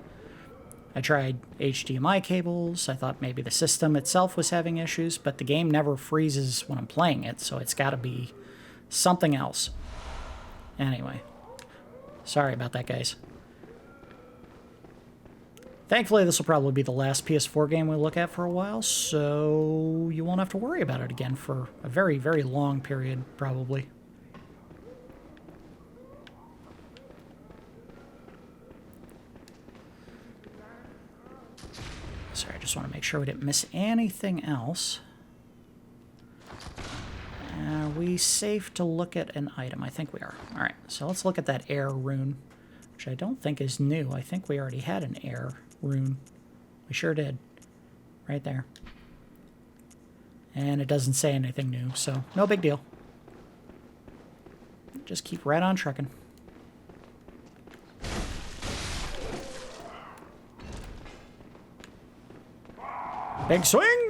I tried HDMI cables. I thought maybe the system itself was having issues, but the game never freezes when I'm playing it, so it's got to be something else. Anyway, sorry about that, guys. Thankfully, this will probably be the last PS4 game we look at for a while, so you won't have to worry about it again for a very, very long period, probably. want to make sure we didn't miss anything else. Are we safe to look at an item? I think we are. Alright, so let's look at that air rune, which I don't think is new. I think we already had an air rune. We sure did. Right there. And it doesn't say anything new, so no big deal. Just keep right on trucking. Big swing!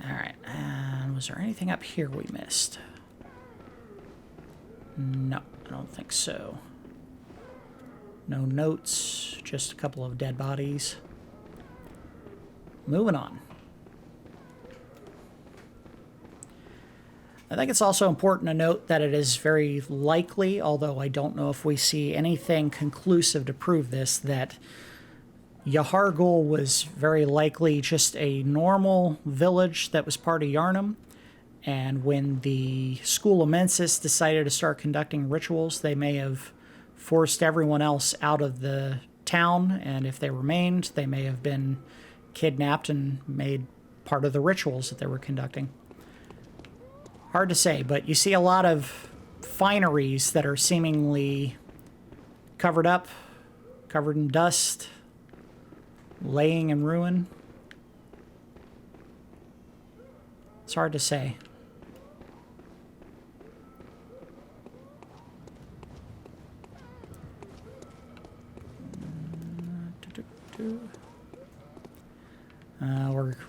Alright, and was there anything up here we missed? No, I don't think so. No notes, just a couple of dead bodies. Moving on. I think it's also important to note that it is very likely, although I don't know if we see anything conclusive to prove this, that Yahar Ghoul was very likely just a normal village that was part of Yharnam, and when the School of Mensis decided to start conducting rituals, they may have forced everyone else out of the town, and if they remained, they may have been kidnapped and made part of the rituals that they were conducting. Hard to say, but you see a lot of fineries that are seemingly covered up, covered in dust, laying in ruin. It's hard to say.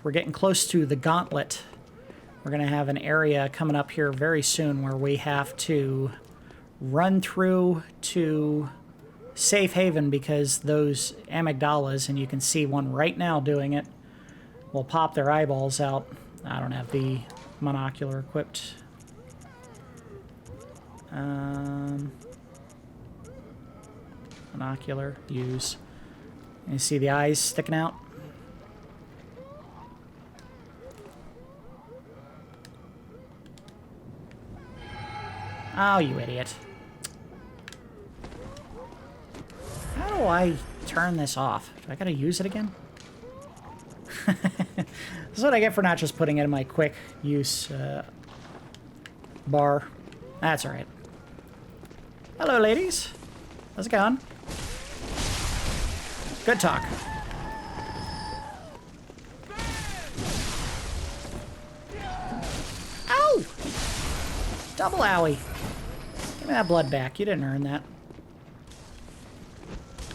We're getting close to the gauntlet. We're going to have an area coming up here very soon where we have to run through to safe haven because those Amygdalas, and you can see one right now doing it, will pop their eyeballs out. I don't have the monocular equipped. Monocular, use. You see the eyes sticking out? Oh, you idiot. How do I turn this off? Do I gotta use it again? This is what I get for not just putting it in my quick use bar. That's alright. Hello, ladies. How's it going? Good talk. Ow! Double owie. Give me that blood back. You didn't earn that.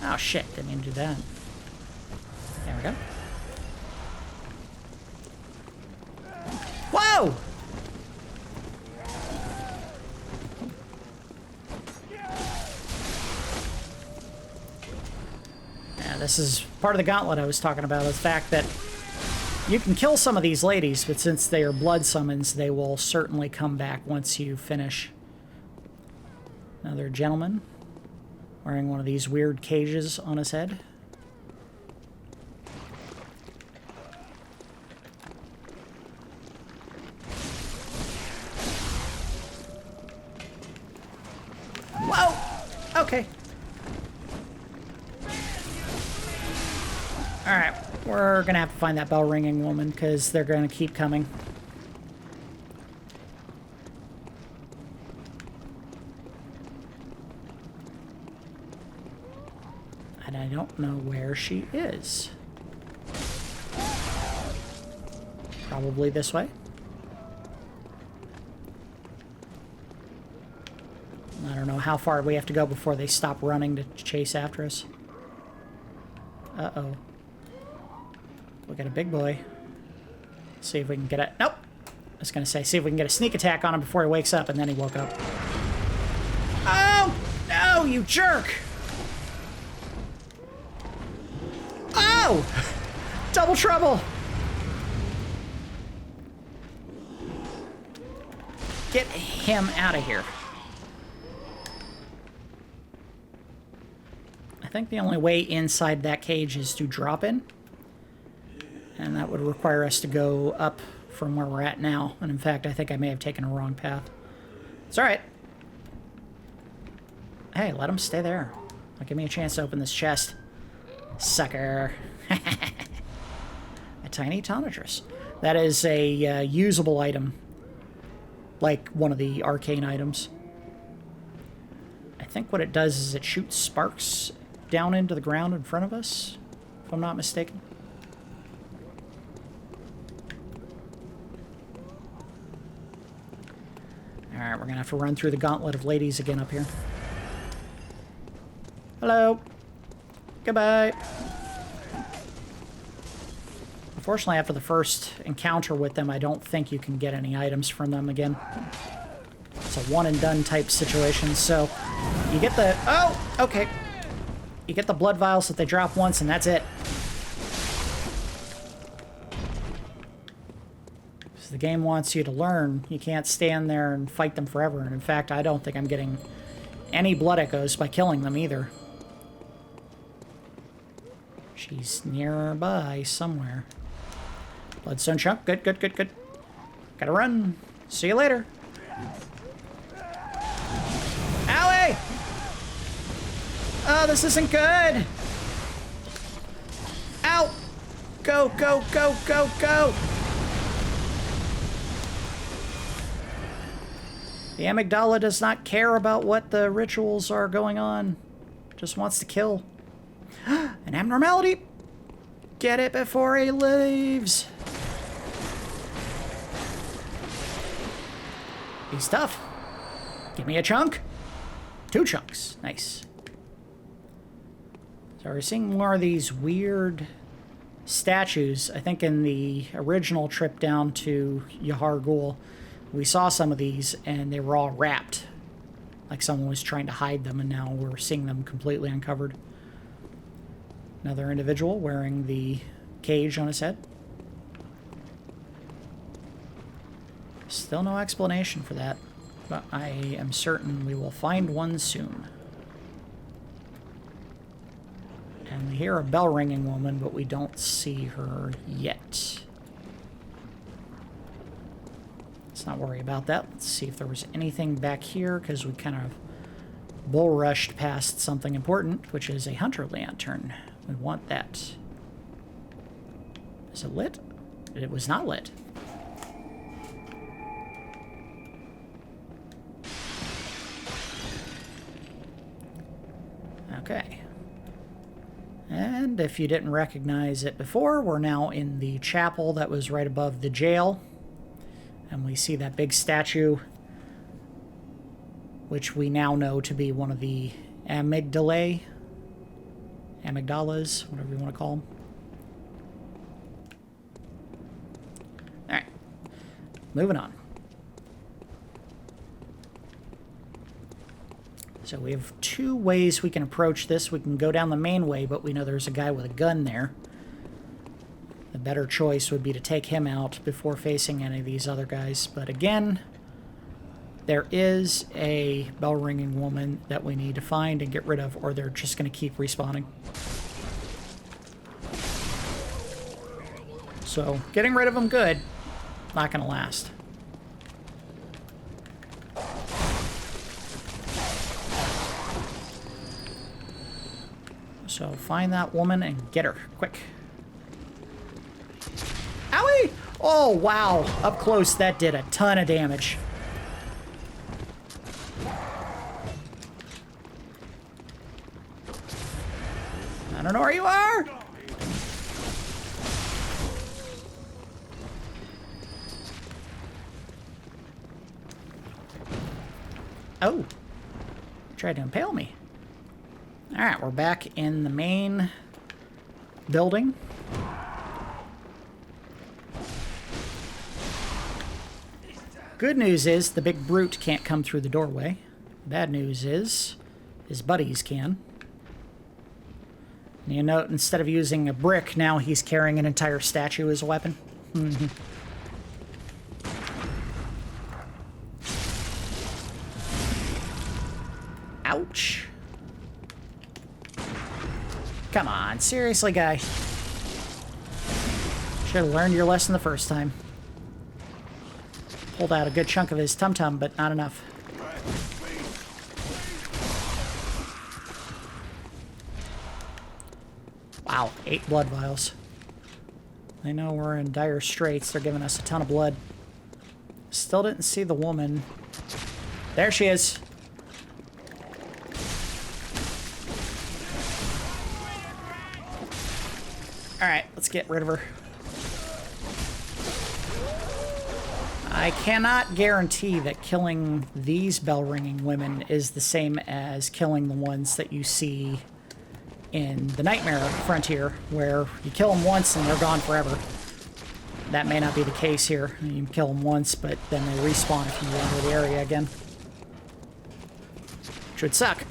Oh, shit. Didn't mean to do that. There we go. Whoa! Yeah, this is part of the gauntlet I was talking about. The fact that you can kill some of these ladies, but since they are blood summons, they will certainly come back once you finish. Another gentleman wearing one of these weird cages on his head. Whoa! Okay. Alright, we're gonna have to find that bell ringing woman because they're gonna keep coming. And I don't know where she is. Probably this way. I don't know how far we have to go before they stop running to chase after us. Uh-oh. We got a big boy. See if we can get it. Nope! I was gonna say, see if we can get a sneak attack on him before he wakes up, and then he woke up. Oh! No, you jerk! Oh! Double trouble! Get him out of here. I think the only way inside that cage is to drop in. And that would require us to go up from where we're at now. And in fact, I think I may have taken a wrong path. It's alright. Hey, let him stay there. Give me a chance to open this chest. Sucker. A tiny tonitrus. That is a usable item. Like one of the arcane items. I think what it does is it shoots sparks down into the ground in front of us, if I'm not mistaken. Alright, we're gonna have to run through the gauntlet of ladies again up here. Hello. Goodbye. Unfortunately, after the first encounter with them, I don't think you can get any items from them again. It's a one-and-done type situation, so you get the... Oh! Okay. You get the blood vials that they drop once, and that's it. So the game wants you to learn. You can't stand there and fight them forever, and in fact, I don't think I'm getting any blood echoes by killing them either. She's nearby somewhere. Bloodstone chunk. Good, good, good, good. Gotta run. See you later. Owie! Oh, this isn't good. Ow! Go, go, go, go, go! The Amygdala does not care about what the rituals are going on. Just wants to kill. An abnormality! Get it before he leaves! He's tough. Give me a chunk. 2 chunks. Nice. So we're seeing more of these weird statues. I think in the original trip down to Yahar Ghoul, we saw some of these and they were all wrapped. Like someone was trying to hide them, and now we're seeing them completely uncovered. Another individual wearing the cage on his head. Still no explanation for that, but I am certain we will find one soon. And we hear a bell-ringing woman, but we don't see her yet. Let's not worry about that. Let's see if there was anything back here, because we kind of bull-rushed past something important, which is a hunter lantern. We want that. Is it lit? It was not lit. Okay. And if you didn't recognize it before, we're now in the chapel that was right above the jail. And we see that big statue, which we now know to be one of the Amygdalae. Amygdalas, whatever you want to call them. Alright. Moving on. So we have 2 ways we can approach this. We can go down the main way, but we know there's a guy with a gun there. The better choice would be to take him out before facing any of these other guys. But again, there is a bell-ringing woman that we need to find and get rid of, or they're just going to keep respawning. So, getting rid of them good. Not going to last. So, find that woman and get her. Quick. Owie! Oh, wow. Up close, that did a ton of damage. I don't know where you are! Oh. Tried to impale me. Alright, we're back in the main building. Good news is the big brute can't come through the doorway. Bad news is his buddies can. You note, instead of using a brick, now he's carrying an entire statue as a weapon. Ouch. Come on, seriously, guy. Should have learned your lesson the first time. Pulled out a good chunk of his tum-tum, but not enough. Wow, 8 blood vials. They know we're in dire straits. They're giving us a ton of blood. Still didn't see the woman. There she is. Alright, let's get rid of her. I cannot guarantee that killing these bell-ringing women is the same as killing the ones that you see in the Nightmare Frontier, where you kill them once and they're gone forever. That may not be the case here. You can kill them once, but then they respawn if you enter the area again. Which would suck.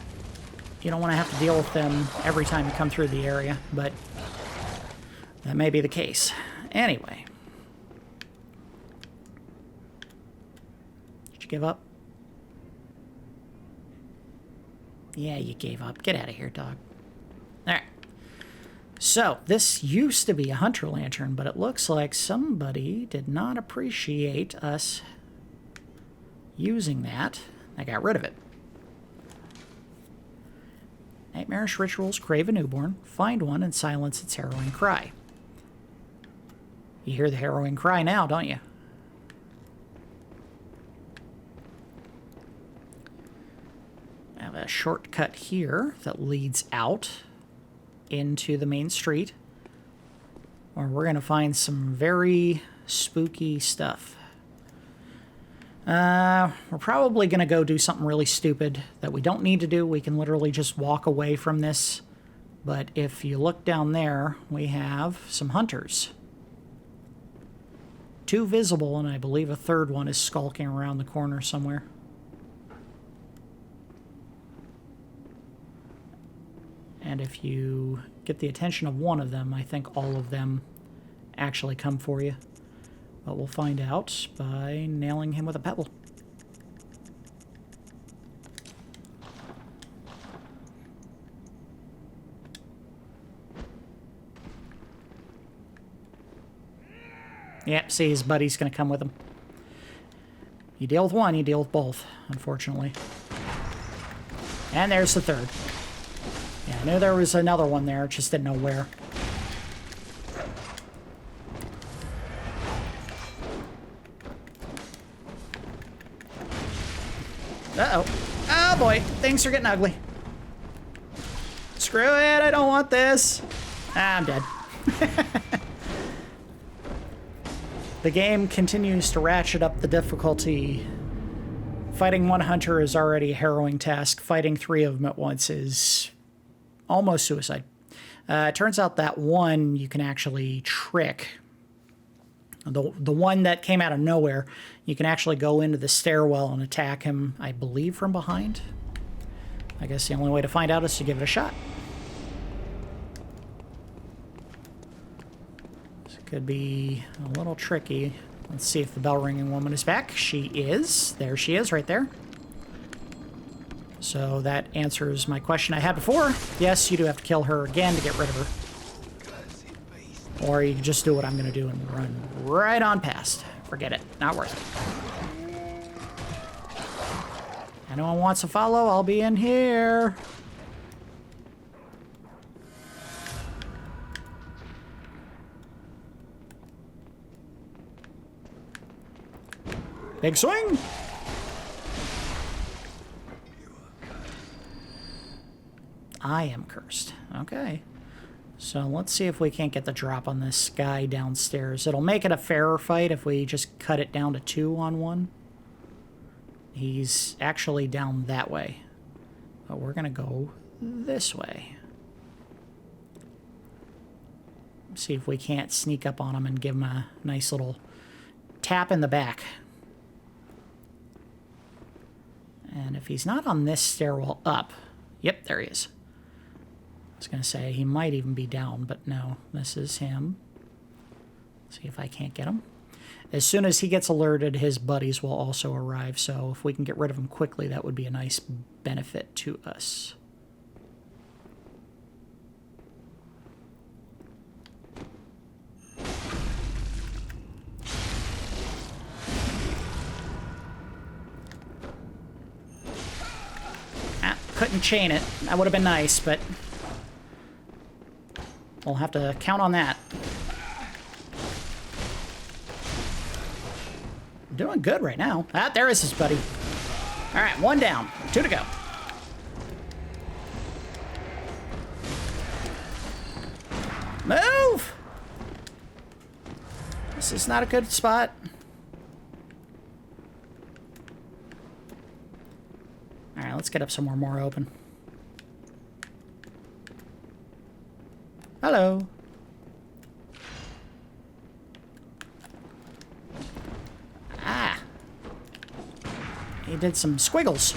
You don't want to have to deal with them every time you come through the area, but that may be the case. Anyway. Did you give up? Yeah, you gave up. Get out of here, dog. Alright. So, this used to be a hunter lantern, but it looks like somebody did not appreciate us using that. I got rid of it. Nightmarish rituals crave a newborn. Find one and silence its harrowing cry. You hear the harrowing cry now, don't you? I have a shortcut here that leads out into the main street, where we're going to find some very spooky stuff. We're probably going to go do something really stupid that we don't need to do. We can literally just walk away from this. But if you look down there, we have some hunters. 2 visible, and I believe a third one is skulking around the corner somewhere. And if you get the attention of one of them, I think all of them actually come for you. But we'll find out by nailing him with a pebble. Yep, see, his buddy's going to come with him. You deal with one, you deal with both, unfortunately. And there's the third. Yeah, I knew there was another one there, just didn't know where. Uh-oh. Oh, boy. Things are getting ugly. Screw it. I don't want this. Ah, I'm dead. The game continues to ratchet up the difficulty. Fighting one hunter is already a harrowing task. Fighting 3 of them at once is almost suicide. It turns out that one you can actually trick. The one that came out of nowhere, you can actually go into the stairwell and attack him, I believe, from behind. I guess the only way to find out is to give it a shot. This could be a little tricky. Let's see if the bell-ringing woman is back. She is. There she is, right there. So that answers my question I had before. Yes, you do have to kill her again to get rid of her. Or you can just do what I'm going to do and run right on past. Forget it. Not worth it. Anyone wants to follow? I'll be in here. Big swing! I am cursed. Okay. So let's see if we can't get the drop on this guy downstairs. It'll make it a fairer fight if we just cut it down to 2 on 1. He's actually down that way. But we're going to go this way. See if we can't sneak up on him and give him a nice little tap in the back. And if he's not on this stairwell up... Yep, there he is. I was going to say he might even be down, but no, this is him. See if I can't get him. As soon as he gets alerted, his buddies will also arrive, so if we can get rid of him quickly, that would be a nice benefit to us. couldn't chain it. That would have been nice, but we'll have to count on that. Doing good right now. Ah, there is his buddy. All right, 1 down, 2 to go. Move! This is not a good spot. All right, let's get up somewhere more open. Hello. Ah. He did some squiggles.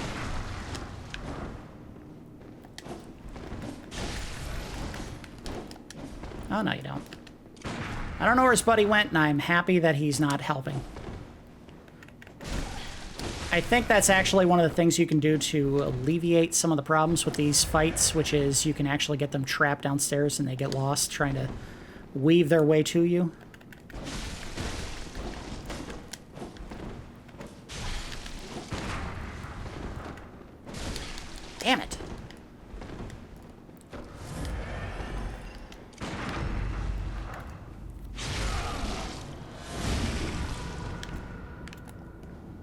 Oh, no, you don't. I don't know where his buddy went, and I'm happy that he's not helping. I think that's actually one of the things you can do to alleviate some of the problems with these fights, which is you can actually get them trapped downstairs and they get lost trying to weave their way to you. Damn it.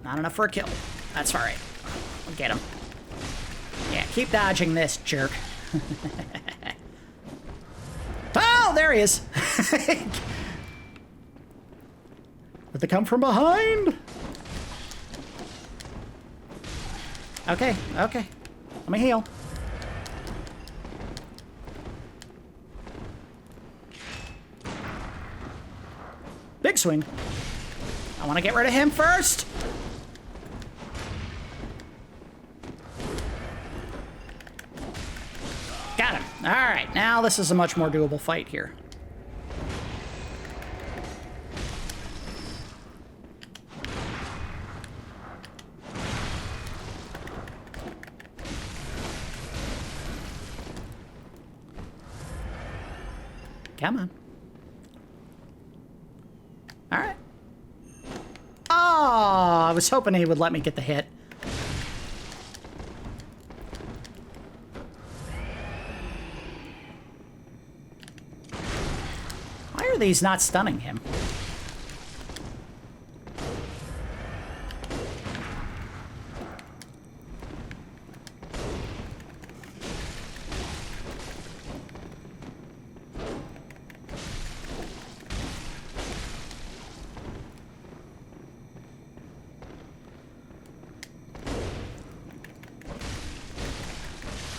Not enough for a kill. That's all right. We'll get him. Yeah, keep dodging this, jerk. Oh, there he is. But they come from behind. Okay, okay. Let me heal. Big swing. I want to get rid of him first. Got him. All right, now this is a much more doable fight here. Come on. All right. Oh, I was hoping he would let me get the hit. Why are these not stunning him?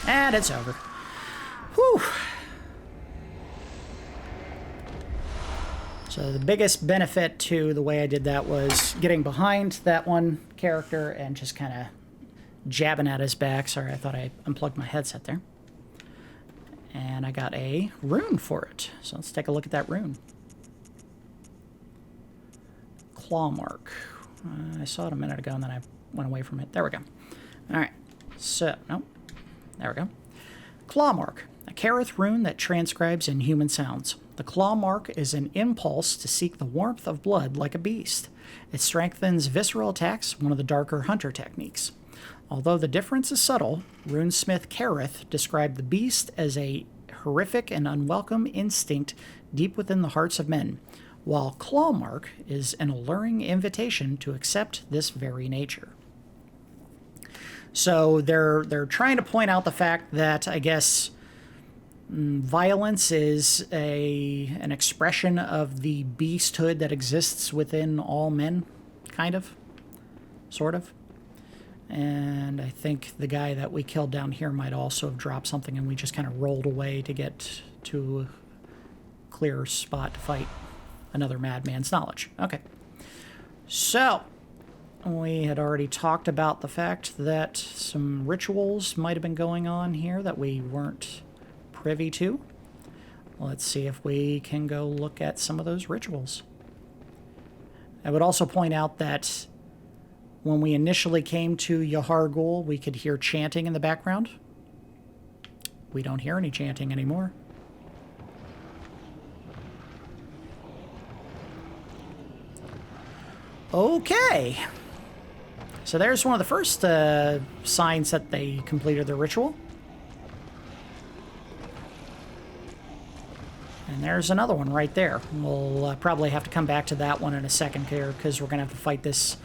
And it's over. Whew. So the biggest benefit to the way I did that was getting behind that one character and just kind of jabbing at his back. Sorry, I thought I unplugged my headset there. And I got a rune for it. So let's take a look at that rune. Claw mark. I saw it a minute ago and then I went away from it. There we go. All right. So, nope. There we go. Claw mark, a Kareth rune that transcribes inhuman sounds. The claw mark is an impulse to seek the warmth of blood like a beast. It strengthens visceral attacks, one of the darker hunter techniques. Although the difference is subtle, runesmith Kareth described the beast as a horrific and unwelcome instinct deep within the hearts of men, while claw mark is an alluring invitation to accept this very nature. So they're trying to point out the fact that, I guess, violence is an expression of the beasthood that exists within all men, kind of, sort of. And I think the guy that we killed down here might also have dropped something and we just kind of rolled away to get to a clearer spot to fight another madman's knowledge. Okay. So we had already talked about the fact that some rituals might have been going on here that we weren't privy to. Let's see if we can go look at some of those rituals. I would also point out that when we initially came to Yahar Ghoul, we could hear chanting in the background. We don't hear any chanting anymore. Okay. So there's one of the first signs that they completed their ritual. And there's another one right there. We'll probably have to come back to that one in a second here, because we're going to have to fight this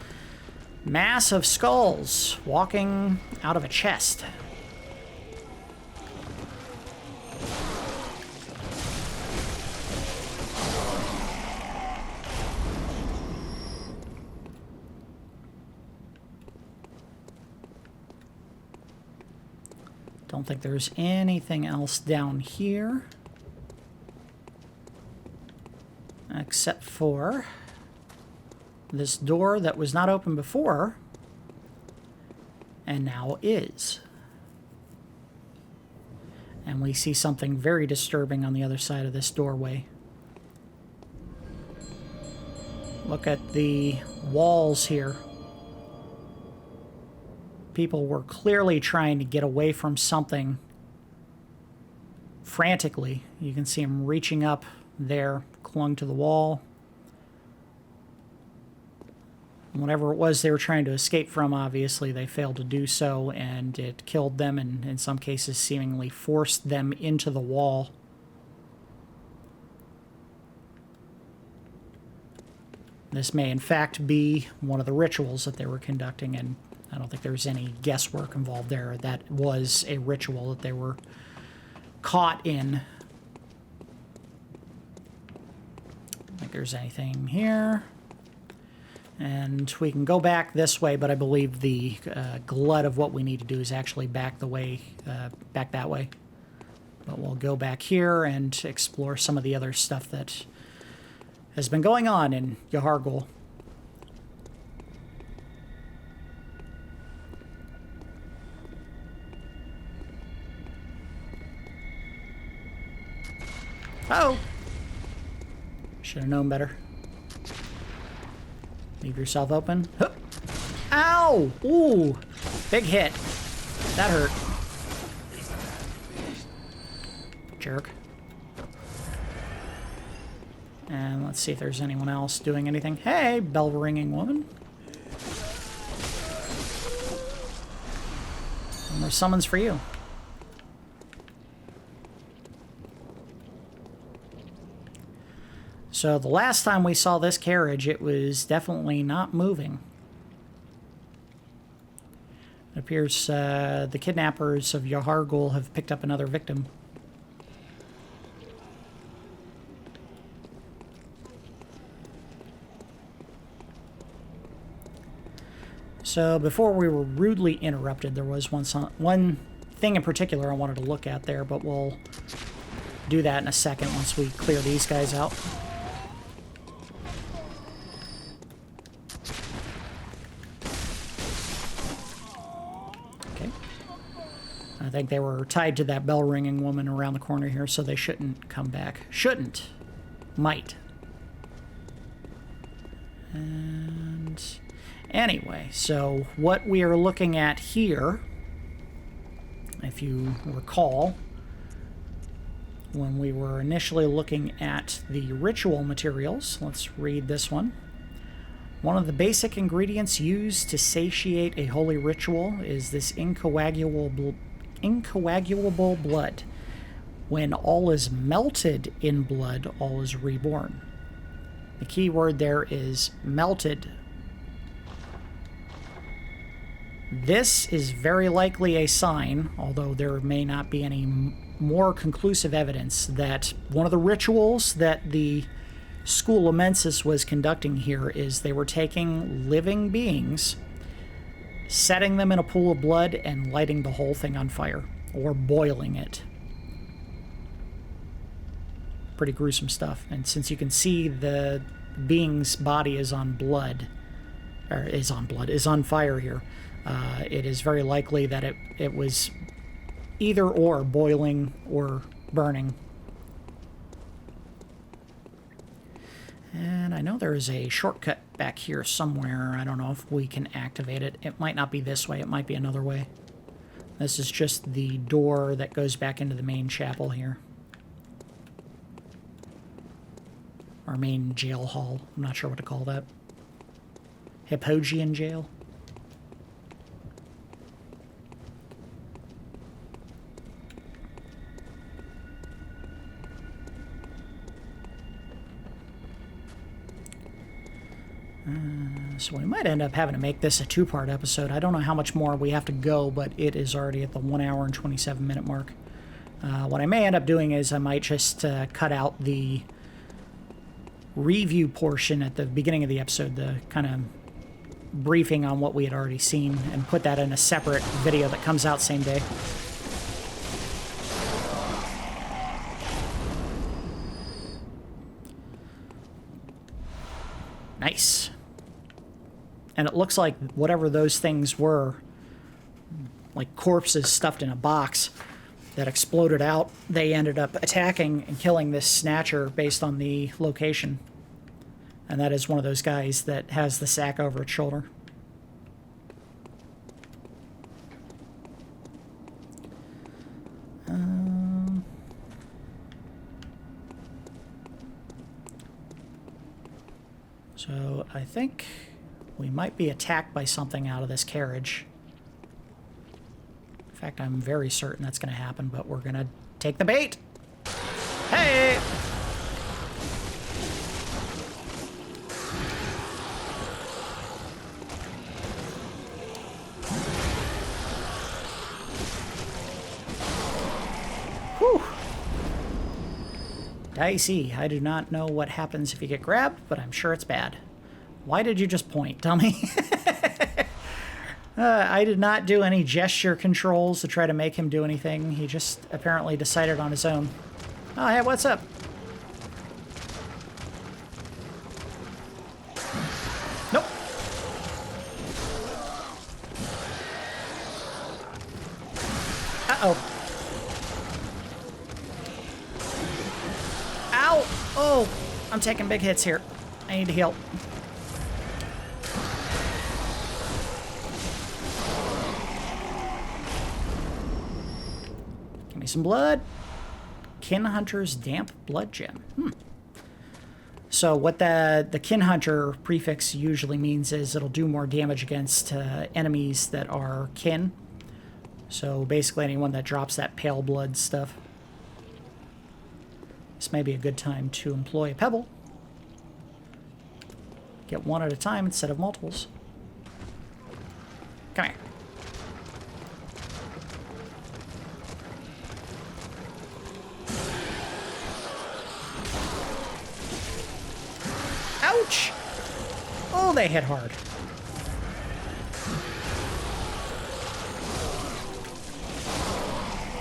mass of skulls walking out of a chest. Don't think there's anything else down here. Except for this door that was not open before and now is. And we see something very disturbing on the other side of this doorway. Look at the walls here. People were clearly trying to get away from something frantically. You can see them reaching up there, clung to the wall. Whatever it was they were trying to escape from, obviously they failed to do so, and it killed them, and in some cases seemingly forced them into the wall. This may in fact be one of the rituals that they were conducting, and I don't think there's any guesswork involved there. That was a ritual that they were caught in. I don't think there's anything here. And we can go back this way, but I believe the glut of what we need to do is actually back that way. But we'll go back here and explore some of the other stuff that has been going on in Yahar Ghoul. Oh! Should have known better. Leave yourself open. Huh. Ow! Ooh! Big hit. That hurt. Jerk. And let's see if there's anyone else doing anything. Hey, bell-ringing woman. And there's summons for you. So the last time we saw this carriage, it was definitely not moving. It appears the kidnappers of Yahar Ghoul have picked up another victim. So before we were rudely interrupted, there was one thing in particular I wanted to look at there, but we'll do that in a second once we clear these guys out. I think they were tied to that bell-ringing woman around the corner here, so they shouldn't come back. Shouldn't. Might. And anyway, so what we are looking at here, if you recall, when we were initially looking at the ritual materials, let's read this one. One of the basic ingredients used to satiate a holy ritual is this incoagulable blood. When all is melted in blood, all is reborn. The key word there is melted. This is very likely a sign, although there may not be any more conclusive evidence, that one of the rituals that the School of Mensis was conducting here is they were taking living beings, setting them in a pool of blood, and lighting the whole thing on fire, or boiling it. Pretty gruesome stuff. And since you can see the being's body is on fire here, it is very likely that it was either or, boiling or burning. And I know there is a shortcut back here somewhere. I don't know if we can activate it. It might not be this way. It might be another way. This is just the door that goes back into the main chapel here. Our main jail hall. I'm not sure what to call that. Hippogian jail? So we might end up having to make this a two-part episode. I don't know how much more we have to go, but it is already at the 1 hour and 27 minute mark. What I may end up doing is I might just cut out the review portion at the beginning of the episode, the kind of briefing on what we had already seen, and put that in a separate video that comes out same day. Nice. And it looks like whatever those things were, like corpses stuffed in a box that exploded out, they ended up attacking and killing this snatcher based on the location. And that is one of those guys that has the sack over its shoulder. So I think we might be attacked by something out of this carriage. In fact, I'm very certain that's going to happen, but we're going to take the bait. Hey! Whew. Dicey. I do not know what happens if you get grabbed, but I'm sure it's bad. Why did you just point? Tell me. I did not do any gesture controls to try to make him do anything. He just apparently decided on his own. Oh, hey, what's up? Nope. Uh-oh. Ow! Oh, I'm taking big hits here. I need to heal. Give me some blood. Kin Hunter's Damp Blood Gem. So what the Kin Hunter prefix usually means is it'll do more damage against enemies that are kin. So basically anyone that drops that pale blood stuff. This may be a good time to employ a pebble. Get one at a time instead of multiples. Come here. Ouch! Oh, they hit hard.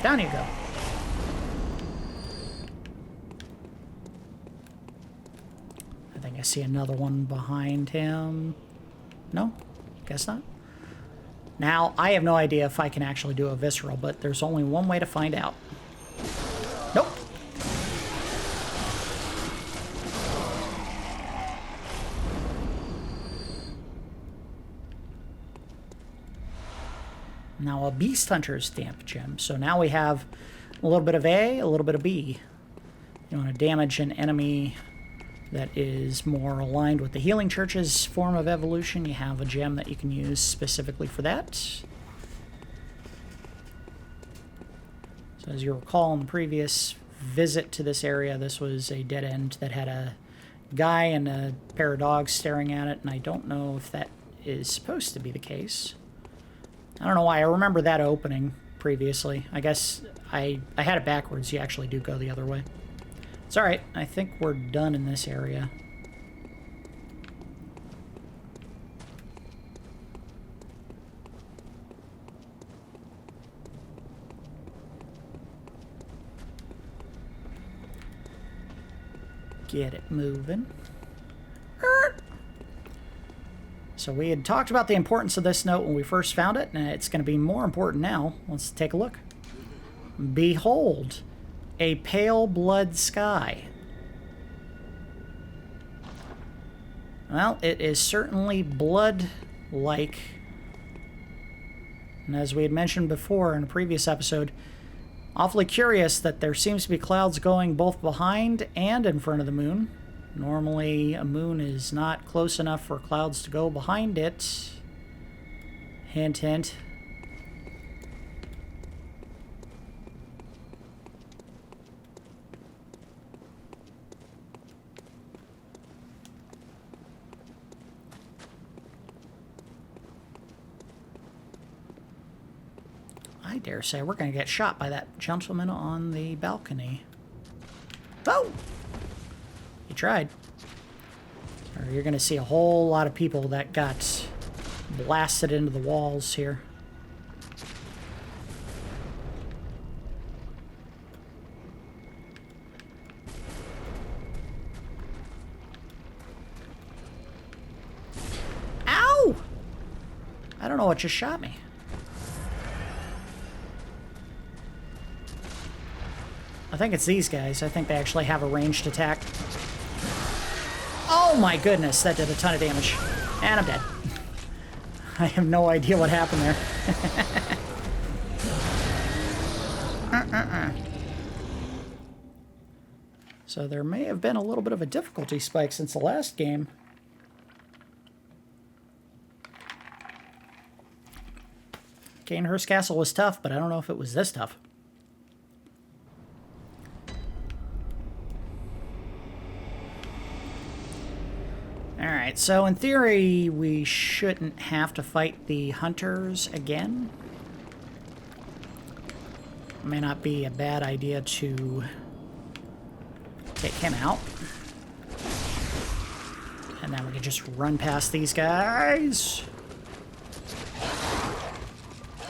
Down you go. I think I see another one behind him. No? Guess not. Now, I have no idea if I can actually do a visceral, but there's only one way to find out. Nope. Now a Beast Hunter's Damp Gem. So now we have a little bit of A, a little bit of B. You want to damage an enemy that is more aligned with the Healing Church's form of evolution. You have a gem that you can use specifically for that. So as you recall in the previous visit to this area, this was a dead end that had a guy and a pair of dogs staring at it, and I don't know if that is supposed to be the case. I don't know why. I remember that opening previously. I guess I had it backwards. You actually do go the other way. It's alright. I think we're done in this area. Get it moving. So we had talked about the importance of this note when we first found it, and it's going to be more important now. Let's take a look. Behold, a pale blood sky. Well, it is certainly blood-like. And as we had mentioned before in a previous episode, awfully curious that there seems to be clouds going both behind and in front of the moon. Normally, a moon is not close enough for clouds to go behind it. Hint, hint. I dare say we're going to get shot by that gentleman on the balcony. Oh! He tried. Or you're going to see a whole lot of people that got blasted into the walls here. Ow! I don't know what just shot me. I think it's these guys. I think they actually have a ranged attack. Oh my goodness, that did a ton of damage. And I'm dead. I have no idea what happened there. So there may have been a little bit of a difficulty spike since the last game. Cainhurst Castle was tough, but I don't know if it was this tough. Alright, so in theory, we shouldn't have to fight the hunters again. It may not be a bad idea to take him out. And then we can just run past these guys.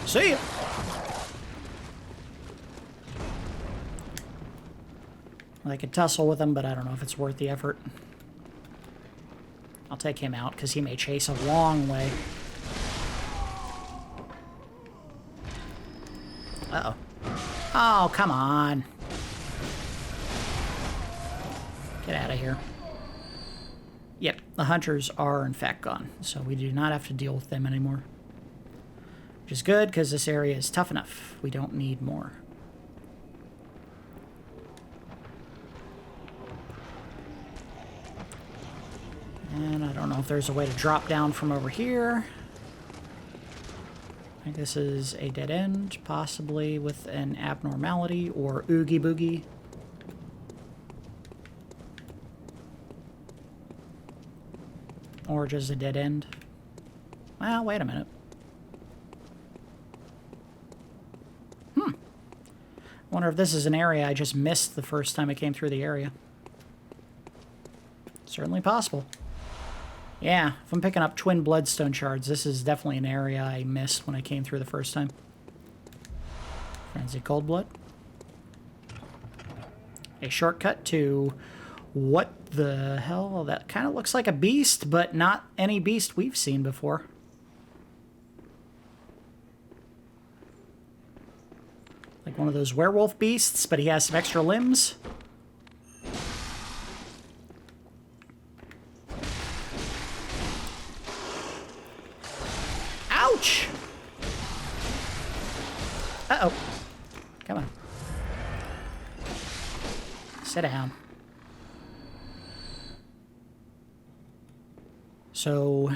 See ya! I could tussle with him, but I don't know if it's worth the effort. I'll take him out, because he may chase a long way. Uh-oh. Oh, come on. Get out of here. Yep, the hunters are in fact gone, so we do not have to deal with them anymore. Which is good, because this area is tough enough. We don't need more. And I don't know if there's a way to drop down from over here. I think this is a dead end, possibly with an abnormality or oogie boogie. Or just a dead end. Well, wait a minute. I wonder if this is an area I just missed the first time I came through the area. Certainly possible. Yeah, if I'm picking up twin bloodstone shards, this is definitely an area I missed when I came through the first time. Frenzy Cold Blood. A shortcut to what the hell? That kind of looks like a beast, but not any beast we've seen before. Like one of those werewolf beasts, but he has some extra limbs. Ouch! Uh-oh. Come on. Sit down. So,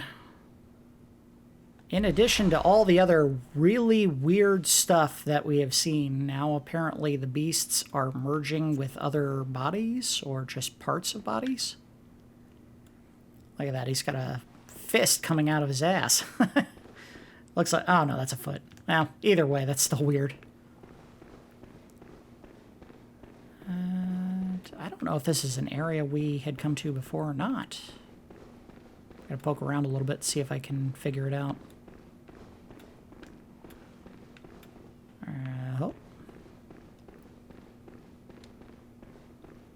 in addition to all the other really weird stuff that we have seen, now apparently the beasts are merging with other bodies, or just parts of bodies. Look at that, he's got a fist coming out of his ass. Looks like, oh no, that's a foot. Well, either way, that's still weird. I don't know if this is an area we had come to before or not. Gotta poke around a little bit, see if I can figure it out. Oh.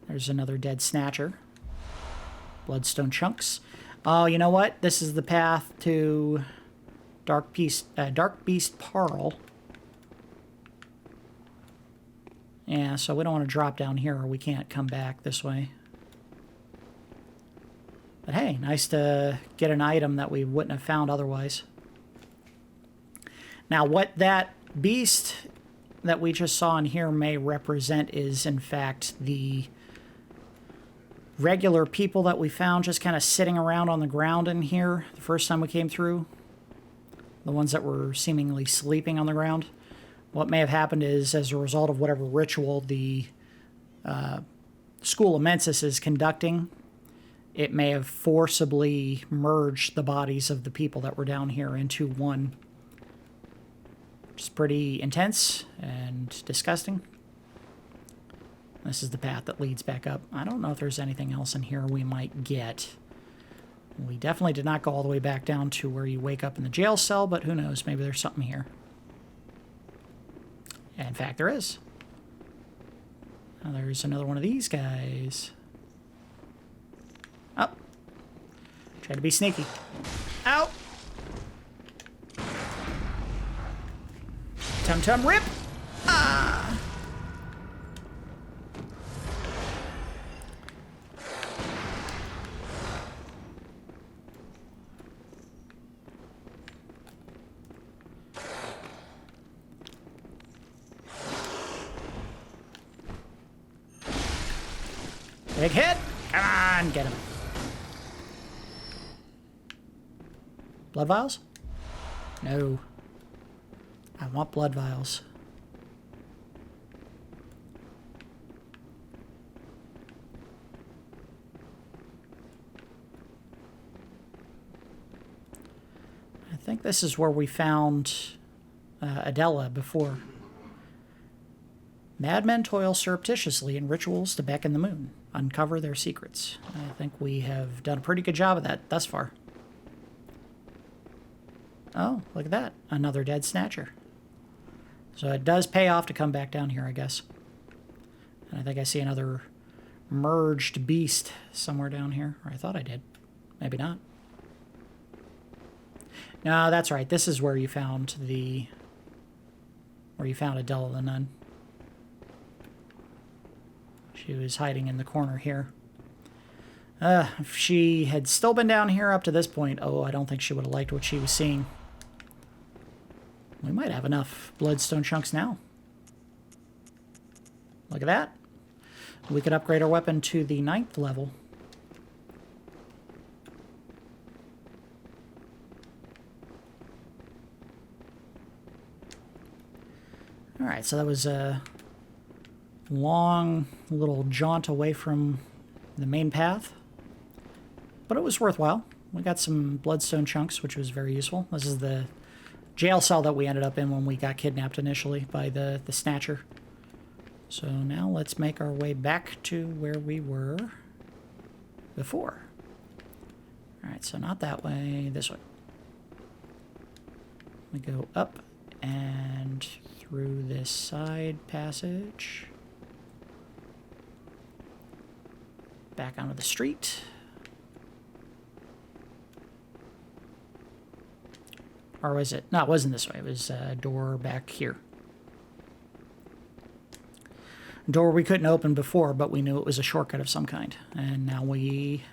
There's another dead snatcher. Bloodstone chunks. Oh, you know what? This is the path to Dark Beast Parl. Yeah, so we don't want to drop down here or we can't come back this way. But hey, nice to get an item that we wouldn't have found otherwise. Now, what that beast that we just saw in here may represent is, in fact, the regular people that we found just kind of sitting around on the ground in here the first time we came through. The ones that were seemingly sleeping on the ground. What may have happened is, as a result of whatever ritual the School of Mensis is conducting, it may have forcibly merged the bodies of the people that were down here into one. which is pretty intense and disgusting. This is the path that leads back up. I don't know if there's anything else in here we might get. We definitely did not go all the way back down to where you wake up in the jail cell, but who knows, maybe there's something here. In fact, there is. Now there's another one of these guys. Oh. Try to be sneaky. Ow! Tum-tum rip! Ah! Big hit! Come on, get him. Blood vials? No. I want blood vials. I think this is where we found Adela before. Madmen toil surreptitiously in rituals to beckon the moon, uncover their secrets. I think we have done a pretty good job of that thus far. Oh, look at that. Another dead snatcher. So it does pay off to come back down here, I guess. And I think I see another merged beast somewhere down here. Or I thought I did. Maybe not. No, that's right. This is where you found the... where you found Adela the Nun. She was hiding in the corner here. If she had still been down here up to this point, oh, I don't think she would have liked what she was seeing. We might have enough bloodstone chunks now. Look at that. We could upgrade our weapon to the 9th level. Alright, so that was a long little jaunt away from the main path. But it was worthwhile. We got some bloodstone chunks, which was very useful. This is the jail cell that we ended up in when we got kidnapped initially by the Snatcher. So now let's make our way back to where we were before. Alright, so not that way, this way. We go up and through this side passage. Back onto the street. Or was it? No, it wasn't this way. It was a door back here. Door we couldn't open before, but we knew it was a shortcut of some kind. And now we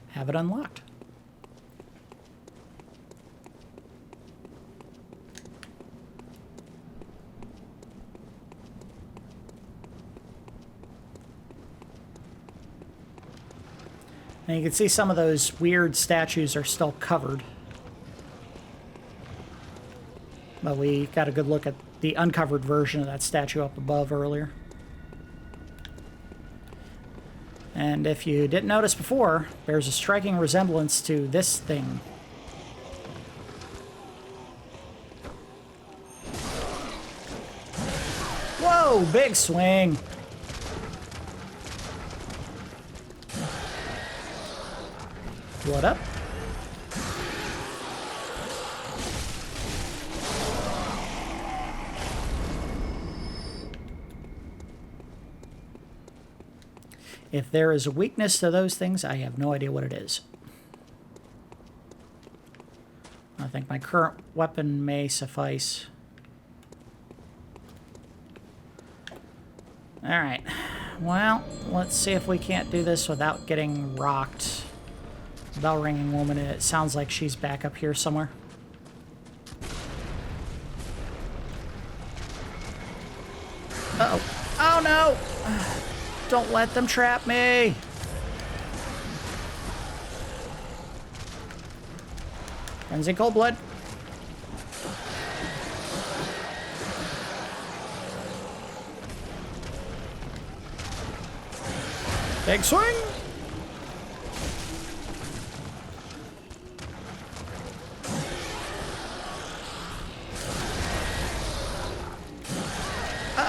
have it unlocked. And you can see some of those weird statues are still covered. But we got a good look at the uncovered version of that statue up above earlier. And if you didn't notice before, there's a striking resemblance to this thing. Whoa, big swing! Blood up. If there is a weakness to those things, I have no idea what it is. I think my current weapon may suffice. Alright. Well, let's see if we can't do this without getting rocked. Bell ringing woman, it sounds like she's back up here somewhere. Uh-oh. Oh no! Don't let them trap me! Frenzy cold blood. Big swing!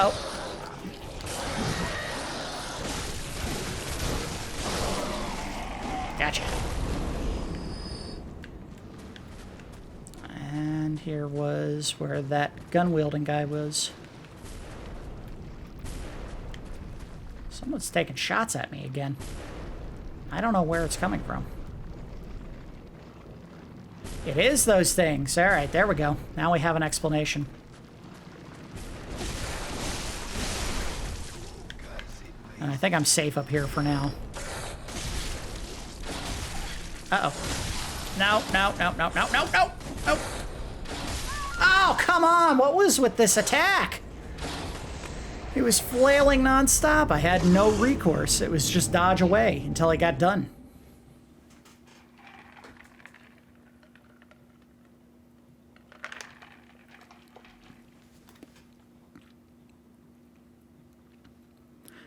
Uh-oh. Gotcha. And here was where that gun-wielding guy was. Someone's taking shots at me again. I don't know where it's coming from. It is those things. All right, there we go. Now we have an explanation. And I think I'm safe up here for now. Uh-oh. No, no, no, no, no, no, no, no. Oh, come on. What was with this attack? He was flailing nonstop. I had no recourse. It was just dodge away until I got done.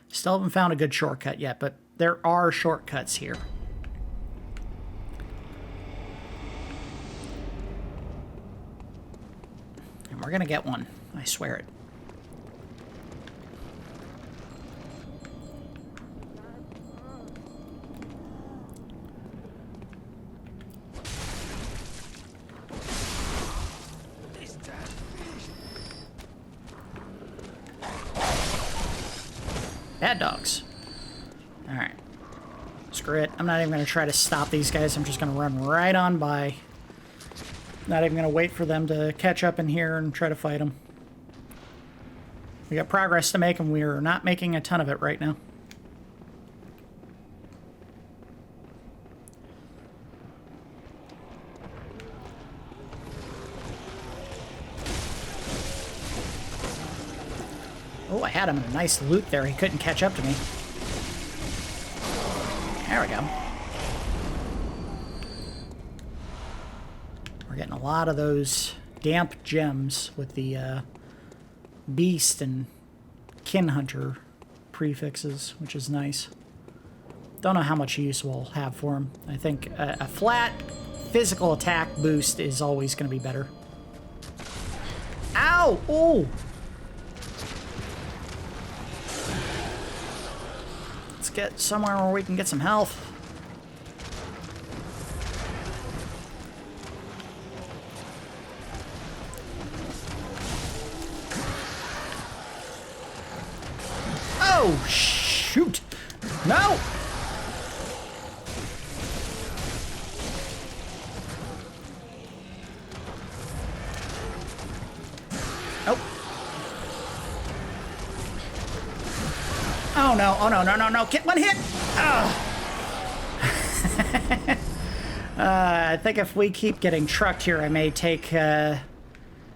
Still haven't found a good shortcut yet, but there are shortcuts here. And we're gonna get one. I swear it. Bad dogs. Alright. Screw it. I'm not even going to try to stop these guys. I'm just going to run right on by. Not even going to wait for them to catch up in here and try to fight them. We got progress to make, and we're not making a ton of it right now. Oh, I had him in a nice loop there. He couldn't catch up to me. There we go. We're getting a lot of those damp gems with the beast and kin hunter prefixes, which is nice. Don't know how much use we'll have for them. I think a flat physical attack boost is always going to be better. Ow! Oh! Get somewhere where we can get some health. Oh, shoot. No! Oh no, oh no, no, no, no, get one hit! I think if we keep getting trucked here, I may take a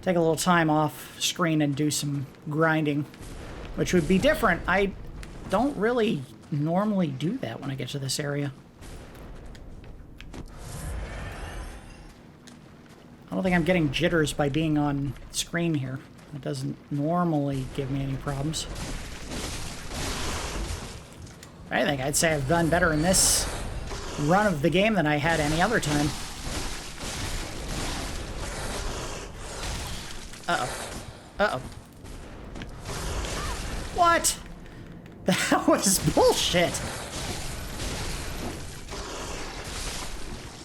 little time off screen and do some grinding, which would be different. I don't really normally do that when I get to this area. I don't think I'm getting jitters by being on screen here. It doesn't normally give me any problems. I think I'd say I've done better in this run of the game than I had any other time. Uh-oh. Uh-oh. What? That was bullshit.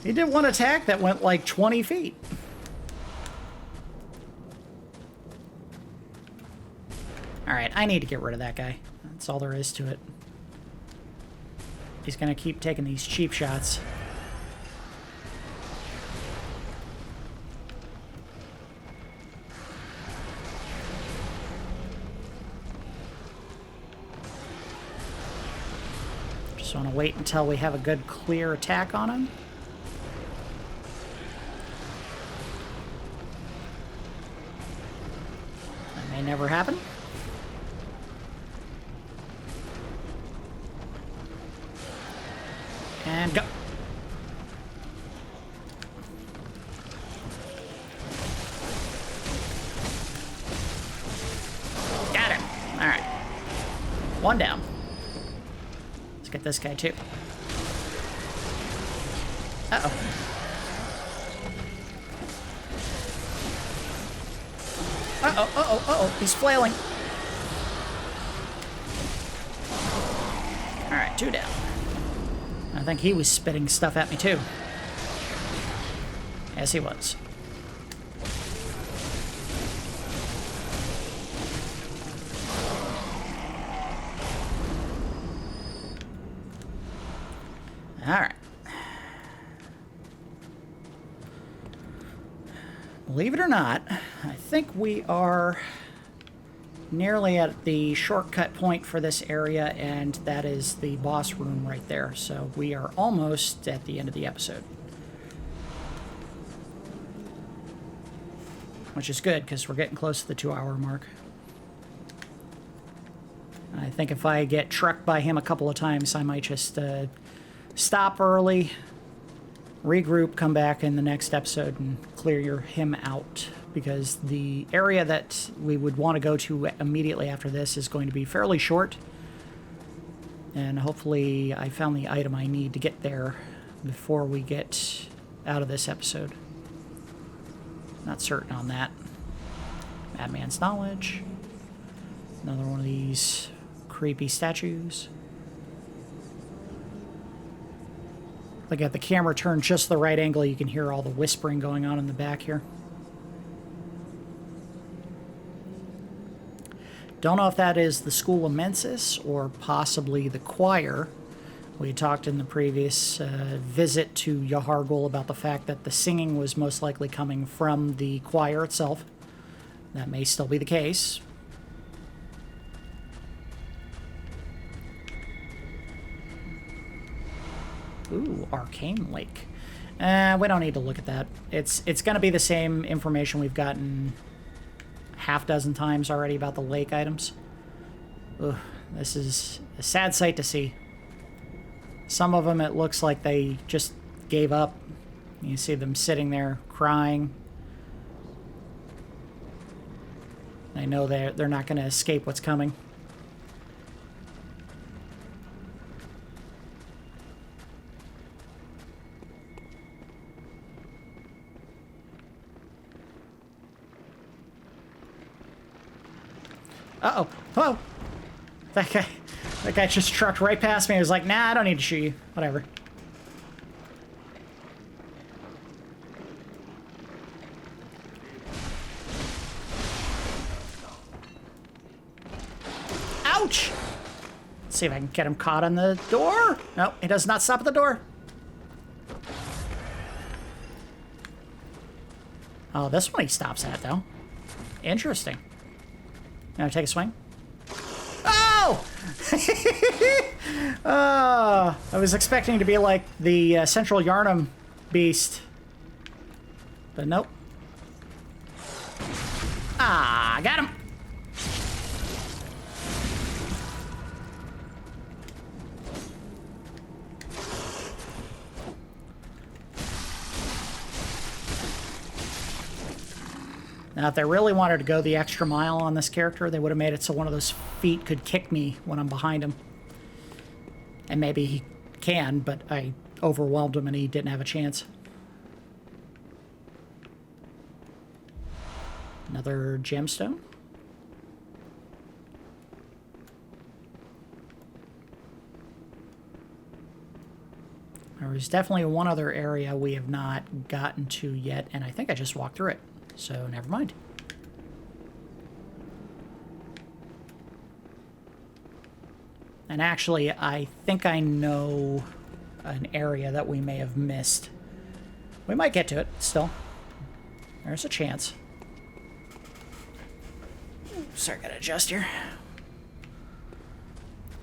He did one attack that went like 20 feet. Alright, I need to get rid of that guy. That's all there is to it. He's gonna keep taking these cheap shots. Just want to wait until we have a good clear attack on him. That may never happen. And go. Got it. All right. One down. Let's get this guy too. Uh-oh. Uh-oh, uh-oh, uh-oh. He's flailing. 2 down. I think he was spitting stuff at me too. Yes, he was. All right. Believe it or not, I think we are nearly at the shortcut point for this area, and that is the boss room right there. So we are almost at the end of the episode. Which is good, because we're getting close to the 2-hour mark. I think if I get trucked by him a couple of times, I might just stop early, regroup, come back in the next episode, and clear him out. Because the area that we would want to go to immediately after this is going to be fairly short. And hopefully I found the item I need to get there before we get out of this episode. Not certain on that. Madman's Knowledge. Another one of these creepy statues. Like at the camera turned just the right angle, you can hear all the whispering going on in the back here. Don't know if that is the School of Mensis or possibly the choir. We talked in the previous visit to Yahar Ghoul about the fact that the singing was most likely coming from the choir itself. That may still be the case. Ooh, Arcane Lake. We don't need to look at that. It's going to be the same information we've gotten half dozen times already about the lake items. Ugh, this is a sad sight to see. Some of them, it looks like they just gave up. You see them sitting there crying. They know they're not going to escape what's coming. Uh-oh. Whoa! That guy just trucked right past me. I was like, nah, I don't need to shoot you. Whatever. Ouch! Let's see if I can get him caught on the door. No, he does not stop at the door. Oh, this one he stops at, though. Interesting. Now take a swing. Oh! I was expecting to be like the Central Yarnum beast. But nope. Ah, got him! Now, if they really wanted to go the extra mile on this character, they would have made it so one of those feet could kick me when I'm behind him. And maybe he can, but I overwhelmed him and he didn't have a chance. Another gemstone. There's definitely one other area we have not gotten to yet, and I think I just walked through it. So, never mind. And actually, I think I know an area that we may have missed. We might get to it, still. There's a chance. Sorry, gotta adjust here.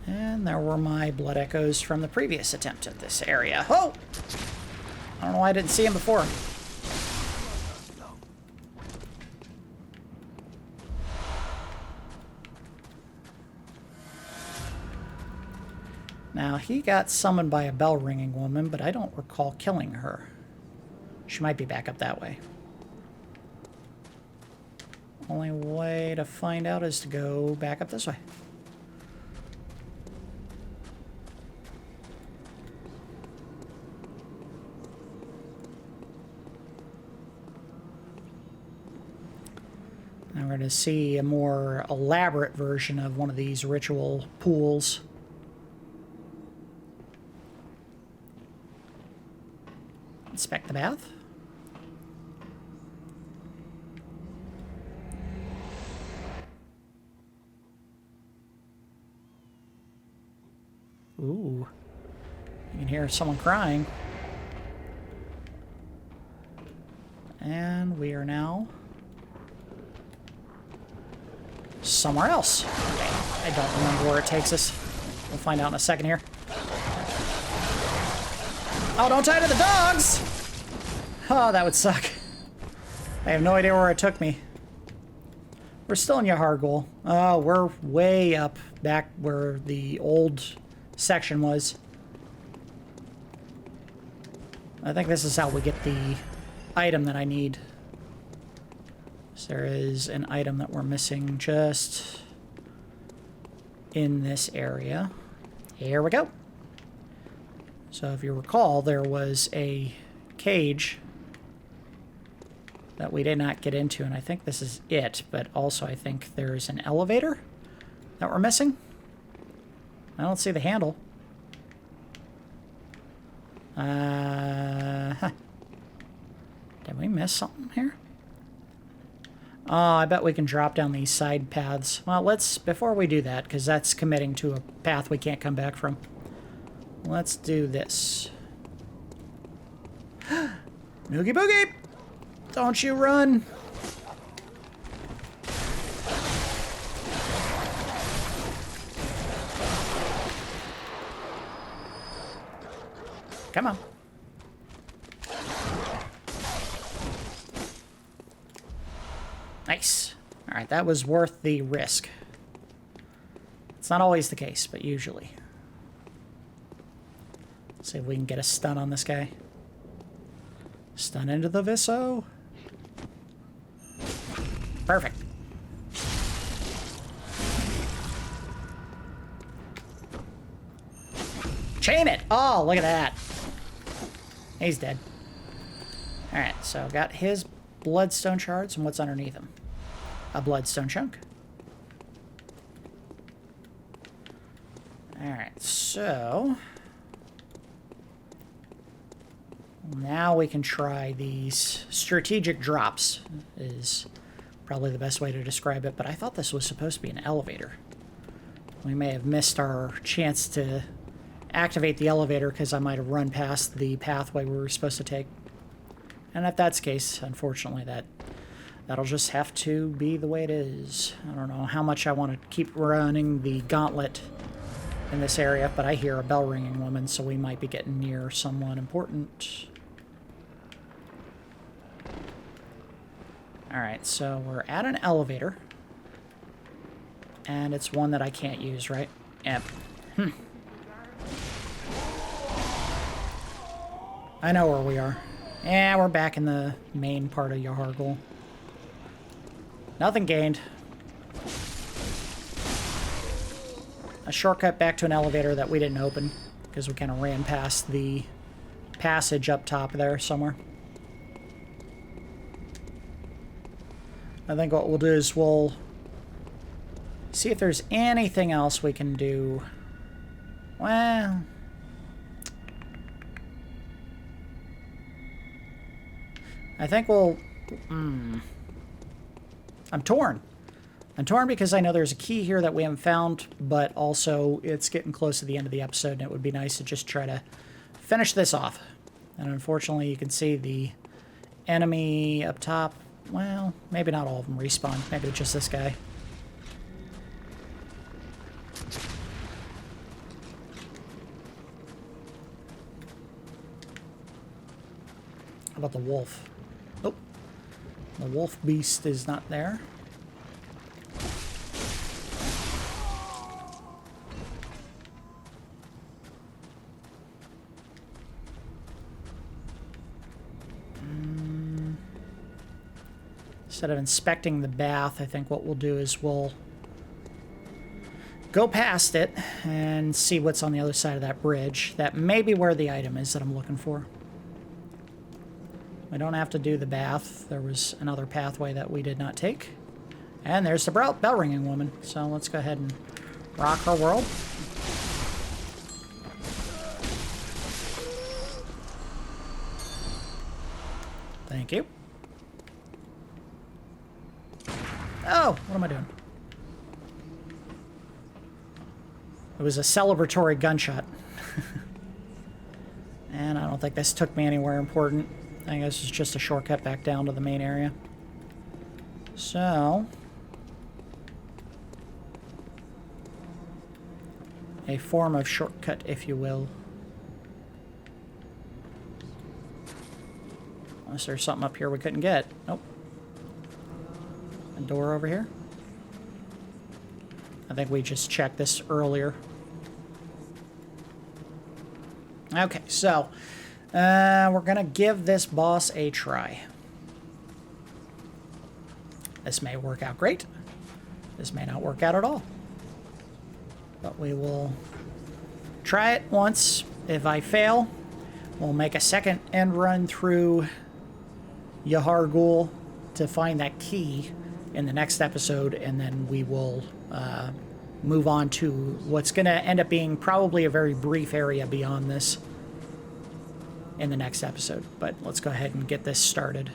And there were my blood echoes from the previous attempt at this area. Oh! I don't know why I didn't see him before. Now, he got summoned by a bell-ringing woman, but I don't recall killing her. She might be back up that way. Only way to find out is to go back up this way. Now we're going to see a more elaborate version of one of these ritual pools. Inspect the bath. Ooh. You can hear someone crying. And we are now somewhere else. Okay. I don't remember where it takes us. We'll find out in a second here. Oh, don't tie to the dogs! Oh, that would suck. I have no idea where it took me. We're still in Yahar Ghoul. Oh, we're way up back where the old section was. I think this is how we get the item that I need. So there is an item that we're missing just in this area. Here we go. So if you recall, there was a cage that we did not get into, and I think this is it, but also I think there's an elevator that we're missing. I don't see the handle. Did we miss something here? Oh, I bet we can drop down these side paths. Well, let's, before we do that, because that's committing to a path we can't come back from. Let's do this. Noogie boogie! Don't you run! Come on. Nice. Alright, that was worth the risk. It's not always the case, but usually. Let's see if we can get a stun on this guy. Stun into the Visso. Perfect. Chain it! Oh, look at that. He's dead. Alright, so got his bloodstone shards, and what's underneath him? A bloodstone chunk. Alright, so now we can try these strategic drops, is probably the best way to describe it, but I thought this was supposed to be an elevator. We may have missed our chance to activate the elevator because I might have run past the pathway we were supposed to take. And if that's the case, unfortunately, that'll just have to be the way it is. I don't know how much I want to keep running the gauntlet in this area, but I hear a bell ringing woman, so we might be getting near someone important. Alright, so we're at an elevator. And it's one that I can't use, right? Yep. I know where we are. Yeah, we're back in the main part of Yahar Ghoul. Nothing gained. A shortcut back to an elevator that we didn't open because we kind of ran past the passage up top there somewhere. I think what we'll do is we'll see if there's anything else we can do. Well, I think we'll... I'm torn. I'm torn because I know there's a key here that we haven't found, but also it's getting close to the end of the episode, and it would be nice to just try to finish this off. And unfortunately, you can see the enemy up top. Well, maybe not all of them respawn. Maybe it's just this guy. How about the wolf? Oh, the wolf beast is not there. Instead of inspecting the bath, I think what we'll do is we'll go past it and see what's on the other side of that bridge. That may be where the item is that I'm looking for. We don't have to do the bath. There was another pathway that we did not take. And there's the bell ringing woman. So let's go ahead and rock her world. Thank you. Oh, what am I doing? It was a celebratory gunshot. And I don't think this took me anywhere important. I guess it's just a shortcut back down to the main area. So... a form of shortcut, if you will. Unless there's something up here we couldn't get. Nope. A door over here. I think we just checked this earlier. Okay, so we're gonna give this boss a try. This may work out great. This may not work out at all. But we will try it once. If I fail, we'll make a second end run through Yahar Ghoul to find that key in the next episode, and then we will move on to what's going to end up being probably a very brief area beyond this in the next episode. But let's go ahead and get this started.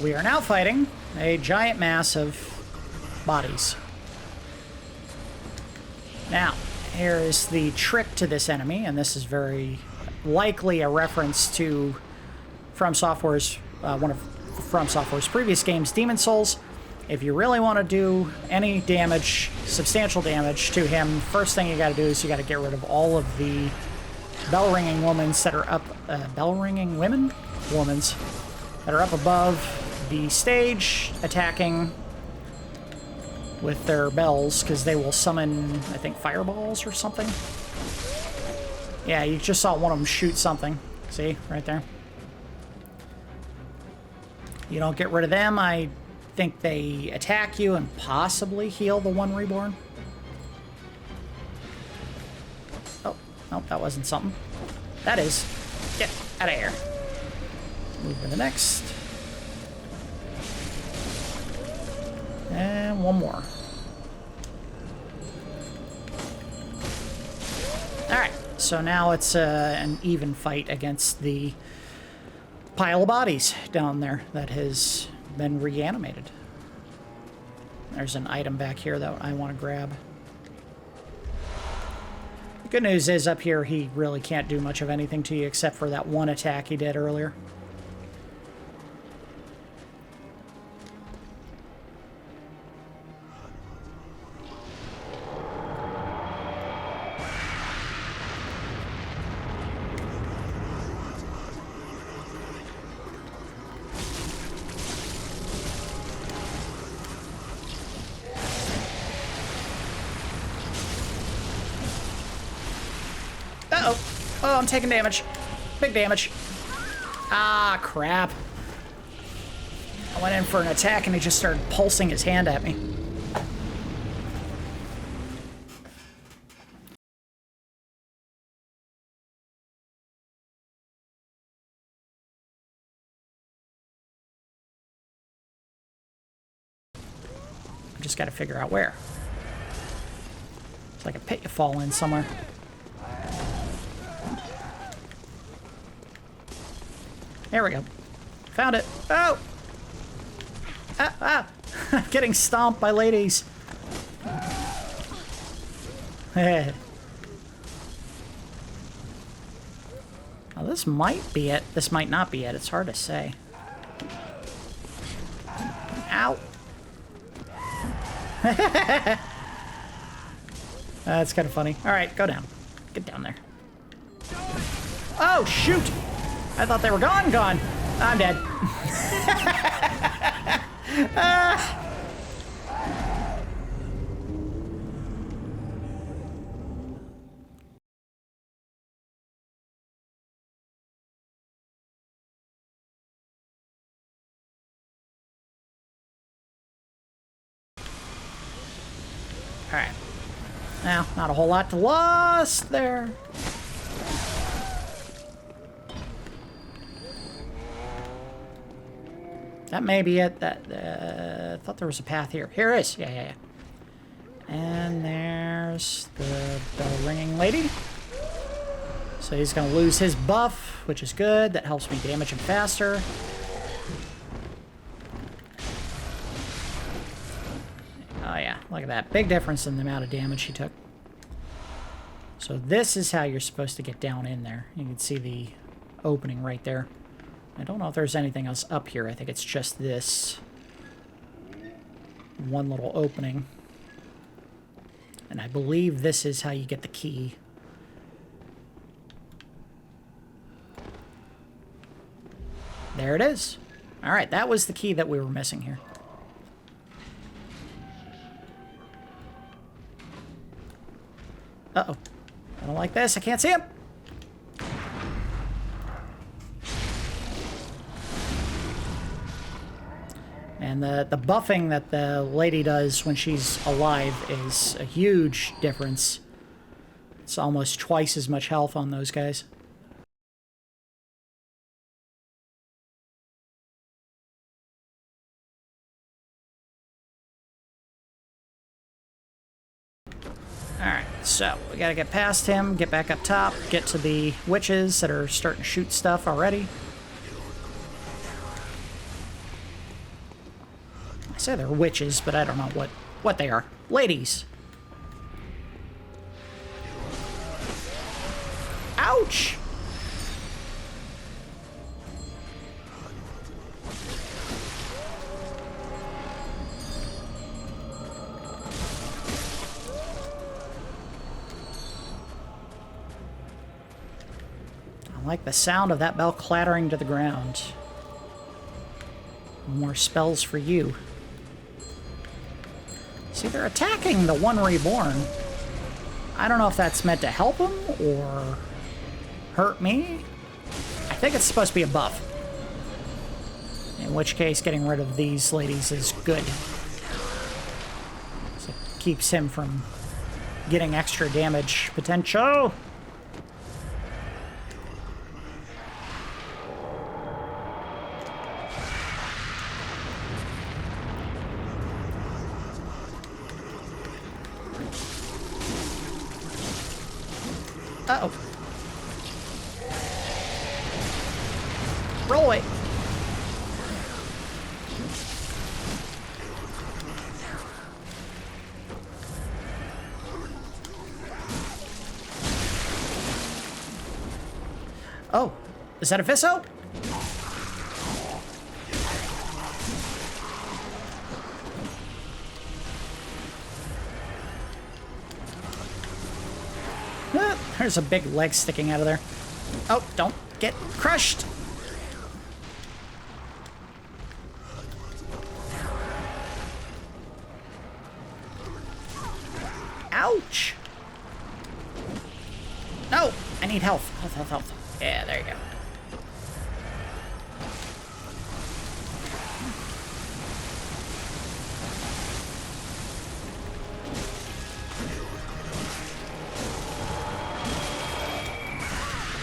We are now fighting a giant mass of bodies. Now, here is the trick to this enemy, and this is very likely a reference to From Software's one of From Software's previous games, Demon Souls. If you really want to do any damage, substantial damage to him, first thing you got to do is you got to get rid of all of the bell-ringing womans that are up. Bell-ringing women? Womans that are up above the stage, attacking with their bells, because they will summon, I think, fireballs or something. Yeah, you just saw one of them shoot something. See? Right there. You don't get rid of them, I think they attack you and possibly heal the one reborn. Oh, nope, that wasn't something. That is. Get out of here. Move to the next. And one more. Alright, so now it's an even fight against the pile of bodies down there that has been reanimated. There's an item back here that I want to grab. The good news is up here he really can't do much of anything to you except for that one attack he did earlier. Uh-oh. Oh, I'm taking damage. Big damage. Ah, crap. I went in for an attack and he just started pulsing his hand at me. Just got to figure out where. It's like a pit you fall in somewhere. There we go. Found it. Oh! Ah! Ah! I'm getting stomped by ladies. Now this might be it. This might not be it. It's hard to say. Ow! That's kind of funny. Alright, go down. Get down there. Oh, shoot! I thought they were gone. I'm dead. Alright. Now, not a whole lot to lost there. That may be it. I thought there was a path here. Here it is. Yeah. And there's the bell-ringing lady. So he's going to lose his buff, which is good. That helps me damage him faster. Oh yeah, look at that. Big difference in the amount of damage he took. So this is how you're supposed to get down in there. You can see the opening right there. I don't know if there's anything else up here. I think it's just this one little opening. And I believe this is how you get the key. There it is. All right, that was the key that we were missing here. Uh-oh. I don't like this. I can't see him. And the buffing that the lady does when she's alive is a huge difference. It's almost twice as much health on those guys. Alright, so we gotta get past him, get back up top, get to the witches that are starting to shoot stuff already. I say they're witches, but I don't know what they are. Ladies! Ouch! I like the sound of that bell clattering to the ground. More spells for you. See, they're attacking the one reborn. I don't know if that's meant to help him or hurt me. I think it's supposed to be a buff. In which case, getting rid of these ladies is good. So it keeps him from getting extra damage potential. Uh-oh. Roll away. Oh, is that a Visso? There's a big leg sticking out of there. Oh, don't get crushed. Ouch. No, I need health. Health. Yeah, there you go.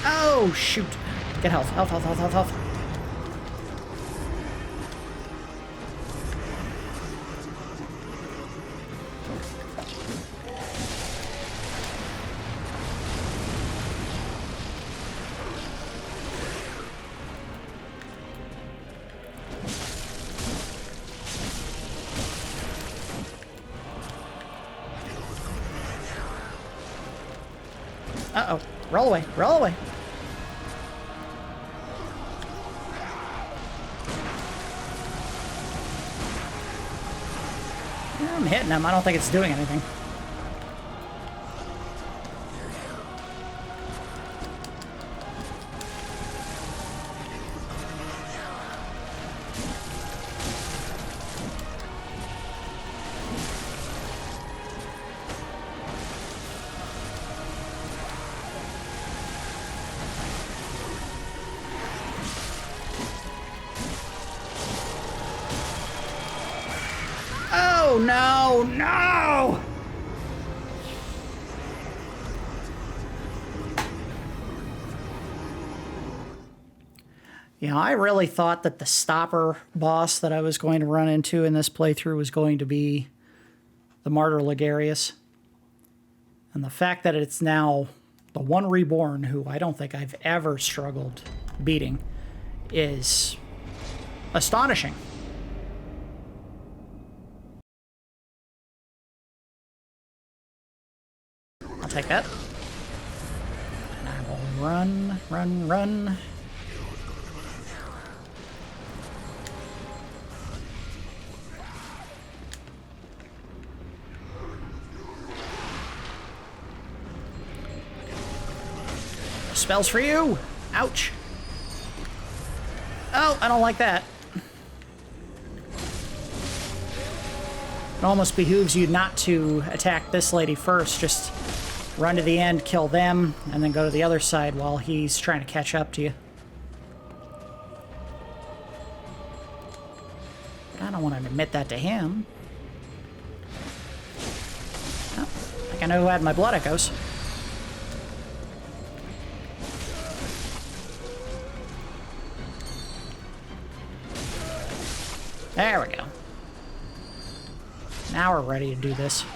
Oh, shoot. Get health. Health. Uh-oh. Roll away. Roll away. Yeah, I'm hitting him. I don't think it's doing anything. Oh, no, no! You know, I really thought that the stopper boss that I was going to run into in this playthrough was going to be the Martyr Ligarius. And the fact that it's now the one reborn who I don't think I've ever struggled beating is astonishing. I'll take that. And I will run, run, run. Spells for you! Ouch! Oh, I don't like that. It almost behooves you not to attack this lady first. Just run to the end, kill them, and then go to the other side while he's trying to catch up to you. But I don't want to admit that to him. Oh, I think I know who had my blood echoes. There we go. Now we're ready to do this.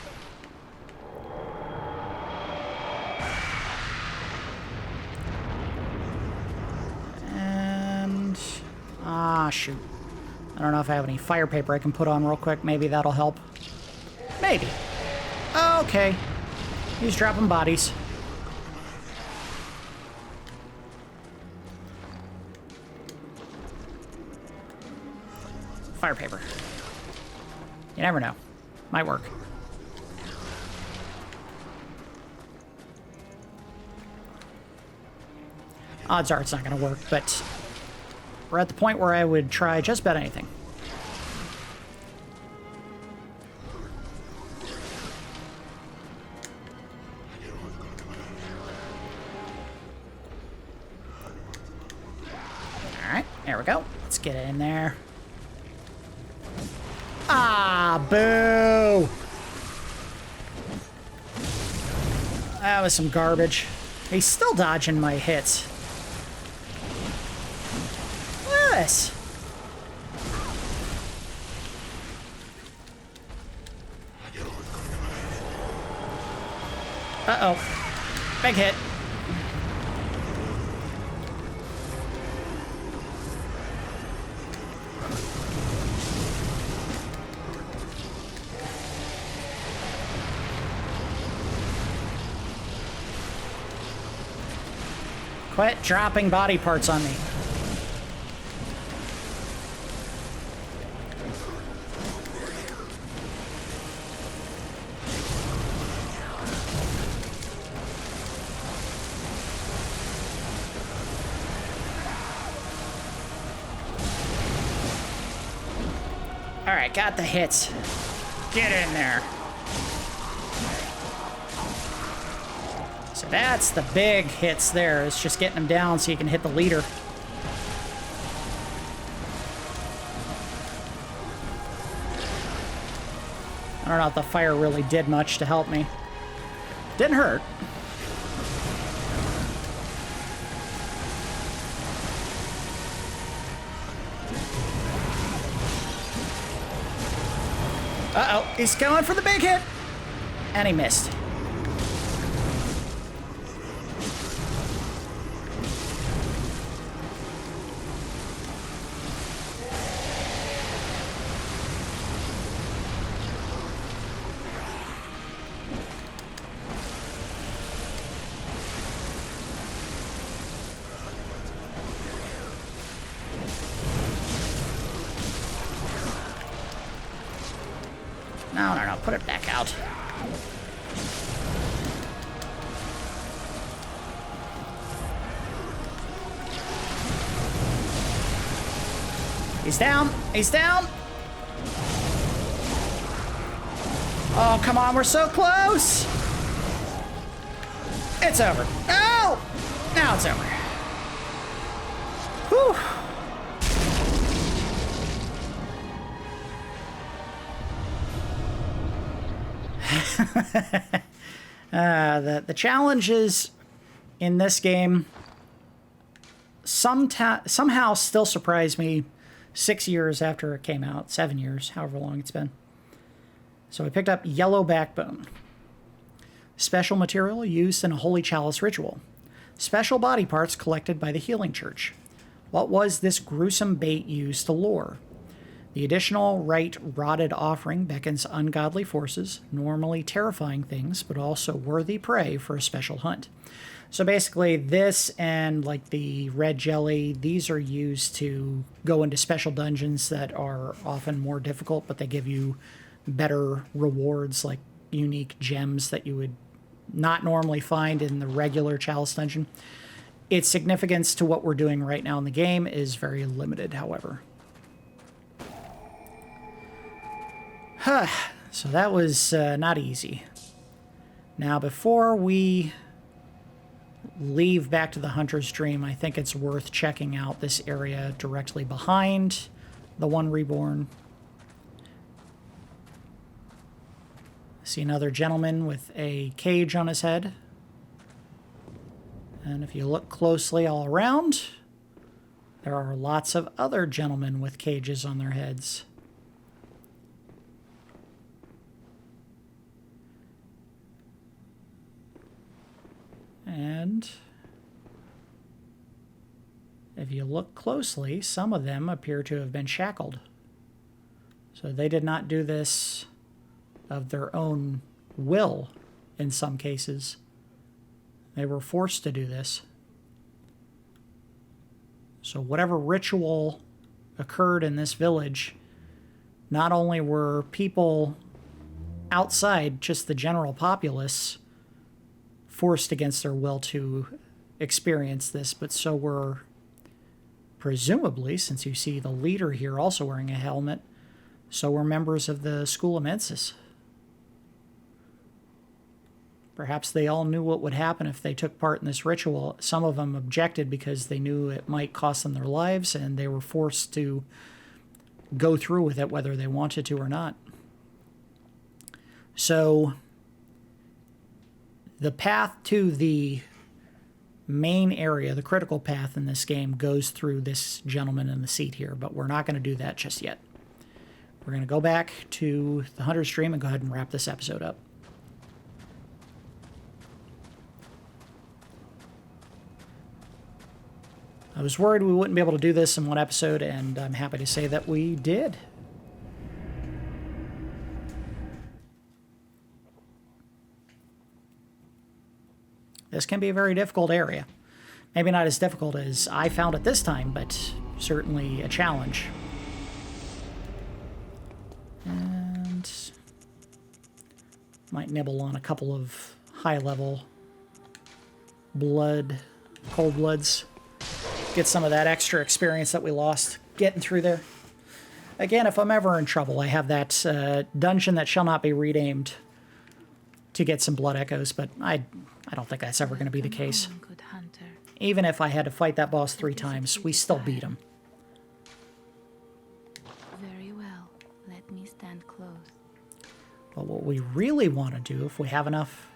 And... ah, shoot. I don't know if I have any fire paper I can put on real quick. Maybe that'll help. Maybe. Okay. He's dropping bodies. Fire paper. You never know. Might work. Odds are it's not going to work, but we're at the point where I would try just about anything. Alright, there we go. Let's get it in there. Ah, boo! That was some garbage. He's still dodging my hits. Look at this. Uh-oh. Big hit. Quit dropping body parts on me. All right, got the hits. Get in there. So that's the big hits there. It's just getting them down so you can hit the leader. I don't know if the fire really did much to help me. Didn't hurt. Uh-oh, he's going for the big hit. And he missed. No, no, no. Put it back out. He's down. He's down. Oh, come on. We're so close. It's over. Oh! Now it's over. Whew. The challenges in this game somehow still surprise me 6 years after it came out, 7 years, however long it's been. So I picked up Yellow Backbone. Special material used in a Holy Chalice ritual. Special body parts collected by the Healing Church. What was this gruesome bait used to lure? The additional right rotted offering beckons ungodly forces, normally terrifying things, but also worthy prey for a special hunt. So basically this and like the red jelly, these are used to go into special dungeons that are often more difficult, but they give you better rewards, like unique gems that you would not normally find in the regular Chalice dungeon. Its significance to what we're doing right now in the game is very limited, however. So that was not easy. Now, before we leave back to the Hunter's Dream, I think it's worth checking out this area directly behind the One Reborn. See another gentleman with a cage on his head. And if you look closely all around, there are lots of other gentlemen with cages on their heads. And if you look closely, some of them appear to have been shackled. So they did not do this of their own will in some cases. They were forced to do this. So whatever ritual occurred in this village, not only were people outside, just the general populace, forced against their will to experience this, but so were, presumably, since you see the leader here also wearing a helmet, so were members of the School of Mensis. Perhaps they all knew what would happen if they took part in this ritual. Some of them objected because they knew it might cost them their lives, and they were forced to go through with it whether they wanted to or not. So the path to the main area, the critical path in this game, goes through this gentleman in the seat here, but we're not going to do that just yet. We're going to go back to the Hunter's Dream and go ahead and wrap this episode up. I was worried we wouldn't be able to do this in one episode, and I'm happy to say that we did. This can be a very difficult area. Maybe not as difficult as I found it this time, but certainly a challenge. And might nibble on a couple of high-level cold bloods. Get some of that extra experience that we lost getting through there. Again, if I'm ever in trouble, I have that dungeon that shall not be renamed to get some blood echoes, but I don't think that's ever going to be the case. Even if I had to fight that boss 3 times, we still beat him. Very well. Let me stand close. But what we really want to do, if we have enough,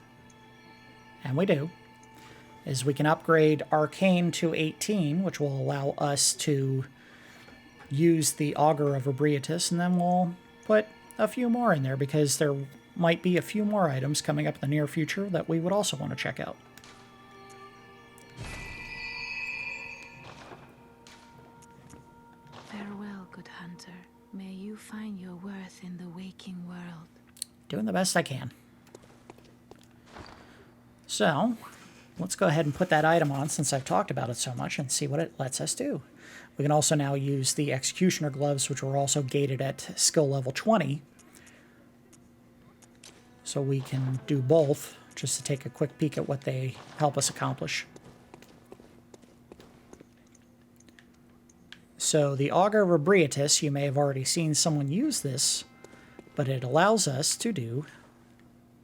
and we do, is we can upgrade Arcane to 18, which will allow us to use the Auger of Abriatus, and then we'll put a few more in there, because there might be a few more items coming up in the near future that we would also want to check out. Farewell, good hunter. May you find your worth in the waking world. Doing the best I can. So let's go ahead and put that item on, since I've talked about it so much, and see what it lets us do. We can also now use the Executioner Gloves, which were also gated at skill level 20, so we can do both, just to take a quick peek at what they help us accomplish. So the Auger of Abriatus, you may have already seen someone use this, but it allows us to do,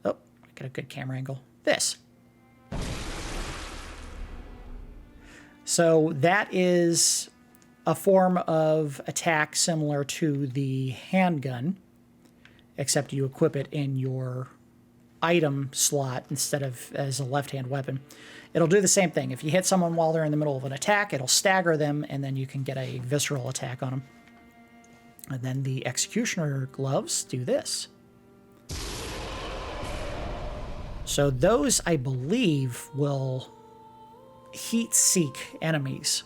oh, get a good camera angle, this. So that is a form of attack similar to the handgun, except you equip it in your item slot instead of as a left-hand weapon. It'll do the same thing. If you hit someone while they're in the middle of an attack, it'll stagger them, and then you can get a visceral attack on them. And then the Executioner gloves do this. So those, I believe, will heat-seek enemies.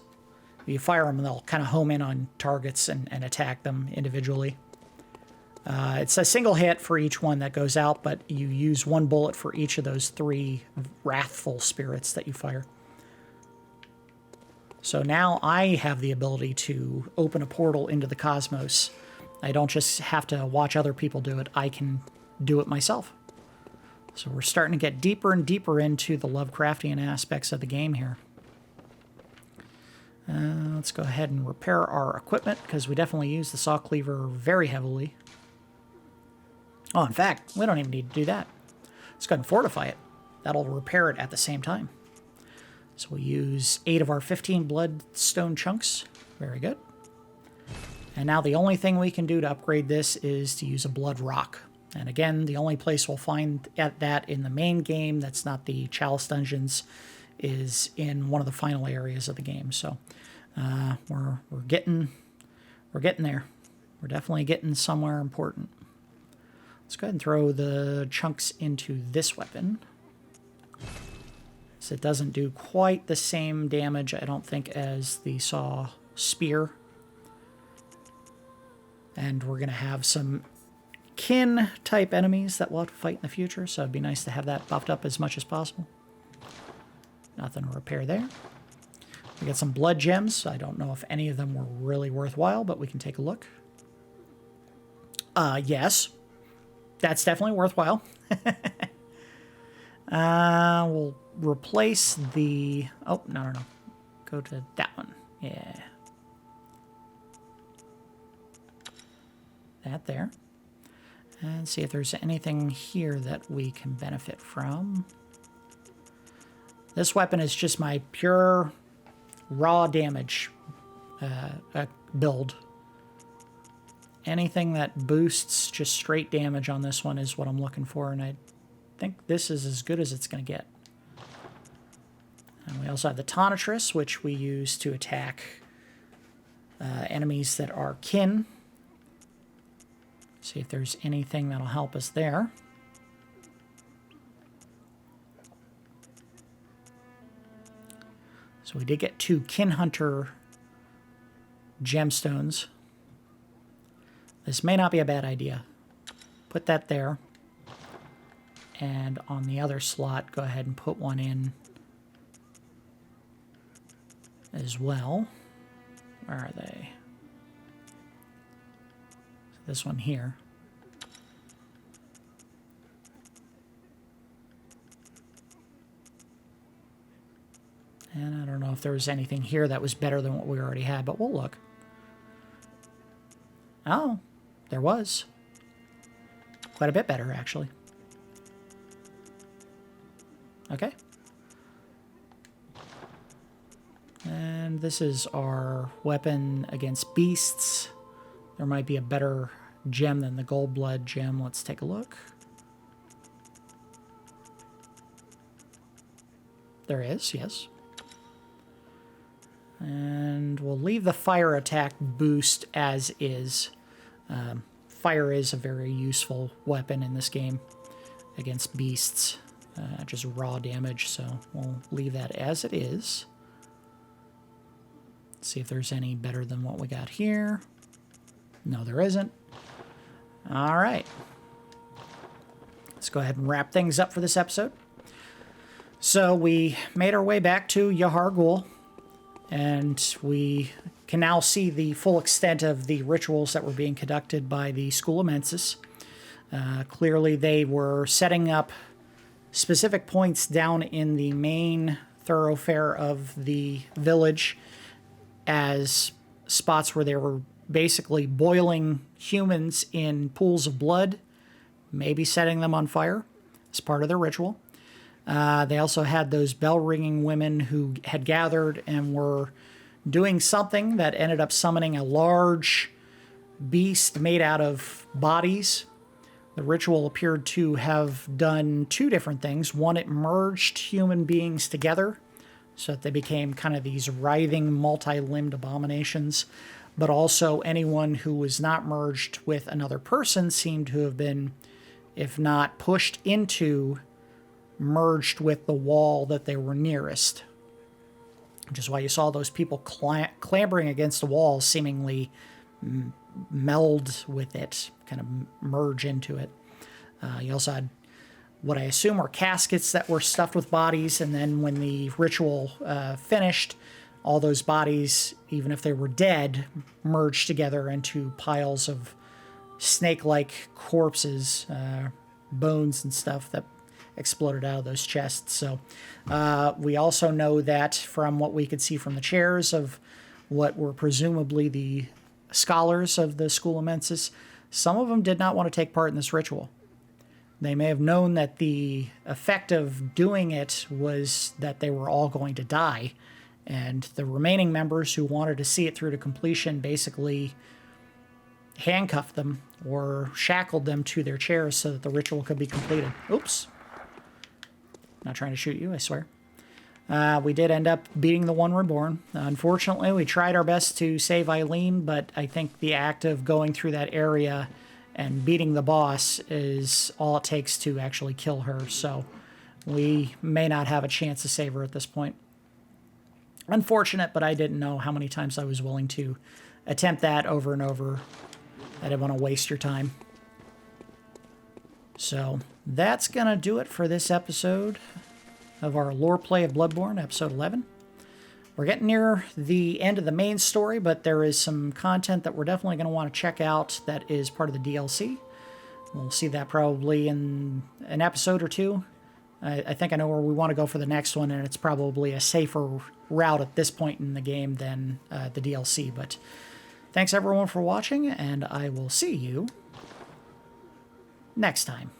You fire them, and they'll kind of home in on targets and attack them individually. It's a single hit for each one that goes out, but you use one bullet for each of those 3 wrathful spirits that you fire. So now I have the ability to open a portal into the cosmos. I don't just have to watch other people do it. I can do it myself. So we're starting to get deeper and deeper into the Lovecraftian aspects of the game here. Let's go ahead and repair our equipment, because we definitely use the saw cleaver very heavily. Oh, in fact, we don't even need to do that. Let's go ahead and fortify it. That'll repair it at the same time. So we use 8 of our 15 bloodstone chunks. Very good. And now the only thing we can do to upgrade this is to use a blood rock. And again, the only place we'll find that in the main game, that's not the Chalice dungeons, is in one of the final areas of the game. So we're getting there. We're definitely getting somewhere important. Let's go ahead and throw the chunks into this weapon. So it doesn't do quite the same damage, I don't think, as the saw spear. And we're going to have some kin type enemies that we'll have to fight in the future, so it'd be nice to have that buffed up as much as possible. Nothing to repair there. We got some blood gems. I don't know if any of them were really worthwhile, but we can take a look. Yes. That's definitely worthwhile. We'll replace the... Oh, no. Go to that one. Yeah. That there. And see if there's anything here that we can benefit from. This weapon is just my pure raw damage build. Anything that boosts just straight damage on this one is what I'm looking for, and I think this is as good as it's going to get. And we also have the Tonitrus, which we use to attack enemies that are kin. See if there's anything that'll help us there. So we did get 2 Kin Hunter gemstones. This may not be a bad idea. Put that there. And on the other slot, go ahead and put one in as well. Where are they? This one here. And I don't know if there was anything here that was better than what we already had, but we'll look. Oh, there was. Quite a bit better, actually. Okay. And this is our weapon against beasts. There might be a better gem than the gold blood gem. Let's take a look. There is, yes. And we'll leave the fire attack boost as is. Fire is a very useful weapon in this game against beasts. Just raw damage, so we'll leave that as it is. See if there's any better than what we got here. No, there isn't. All right. Let's go ahead and wrap things up for this episode. So we made our way back to Yahar Ghoul, and we can now see the full extent of the rituals that were being conducted by the School of Mensis. Clearly, they were setting up specific points down in the main thoroughfare of the village as spots where they were basically boiling humans in pools of blood, maybe setting them on fire as part of their ritual. They also had those bell-ringing women who had gathered and were doing something that ended up summoning a large beast made out of bodies. The ritual appeared to have done two different things. One, it merged human beings together so that they became kind of these writhing, multi-limbed abominations. But also anyone who was not merged with another person seemed to have been, if not pushed into, merged with the wall that they were nearest. Which is why you saw those people clambering against the wall, seemingly meld with it, kind of merge into it. You also had what I assume were caskets that were stuffed with bodies, and then when the ritual finished, all those bodies, even if they were dead, merged together into piles of snake-like corpses, bones and stuff that exploded out of those chests. So we also know that from what we could see from the chairs of what were presumably the scholars of the School of Mensis, some of them did not want to take part in this ritual. They may have known that the effect of doing it was that they were all going to die, and the remaining members who wanted to see it through to completion basically handcuffed them or shackled them to their chairs so that the ritual could be completed. Oops. Not trying to shoot you, I swear. We did end up beating the One Reborn. Unfortunately, we tried our best to save Eileen, but I think the act of going through that area and beating the boss is all it takes to actually kill her, so we may not have a chance to save her at this point. Unfortunate, but I didn't know how many times I was willing to attempt that over and over. I didn't want to waste your time. So that's going to do it for this episode of our lore play of Bloodborne, episode 11. We're getting near the end of the main story, but there is some content that we're definitely going to want to check out that is part of the DLC. We'll see that probably in an episode or two. I think I know where we want to go for the next one, and it's probably a safer route at this point in the game than the DLC. But thanks everyone for watching, and I will see you next time.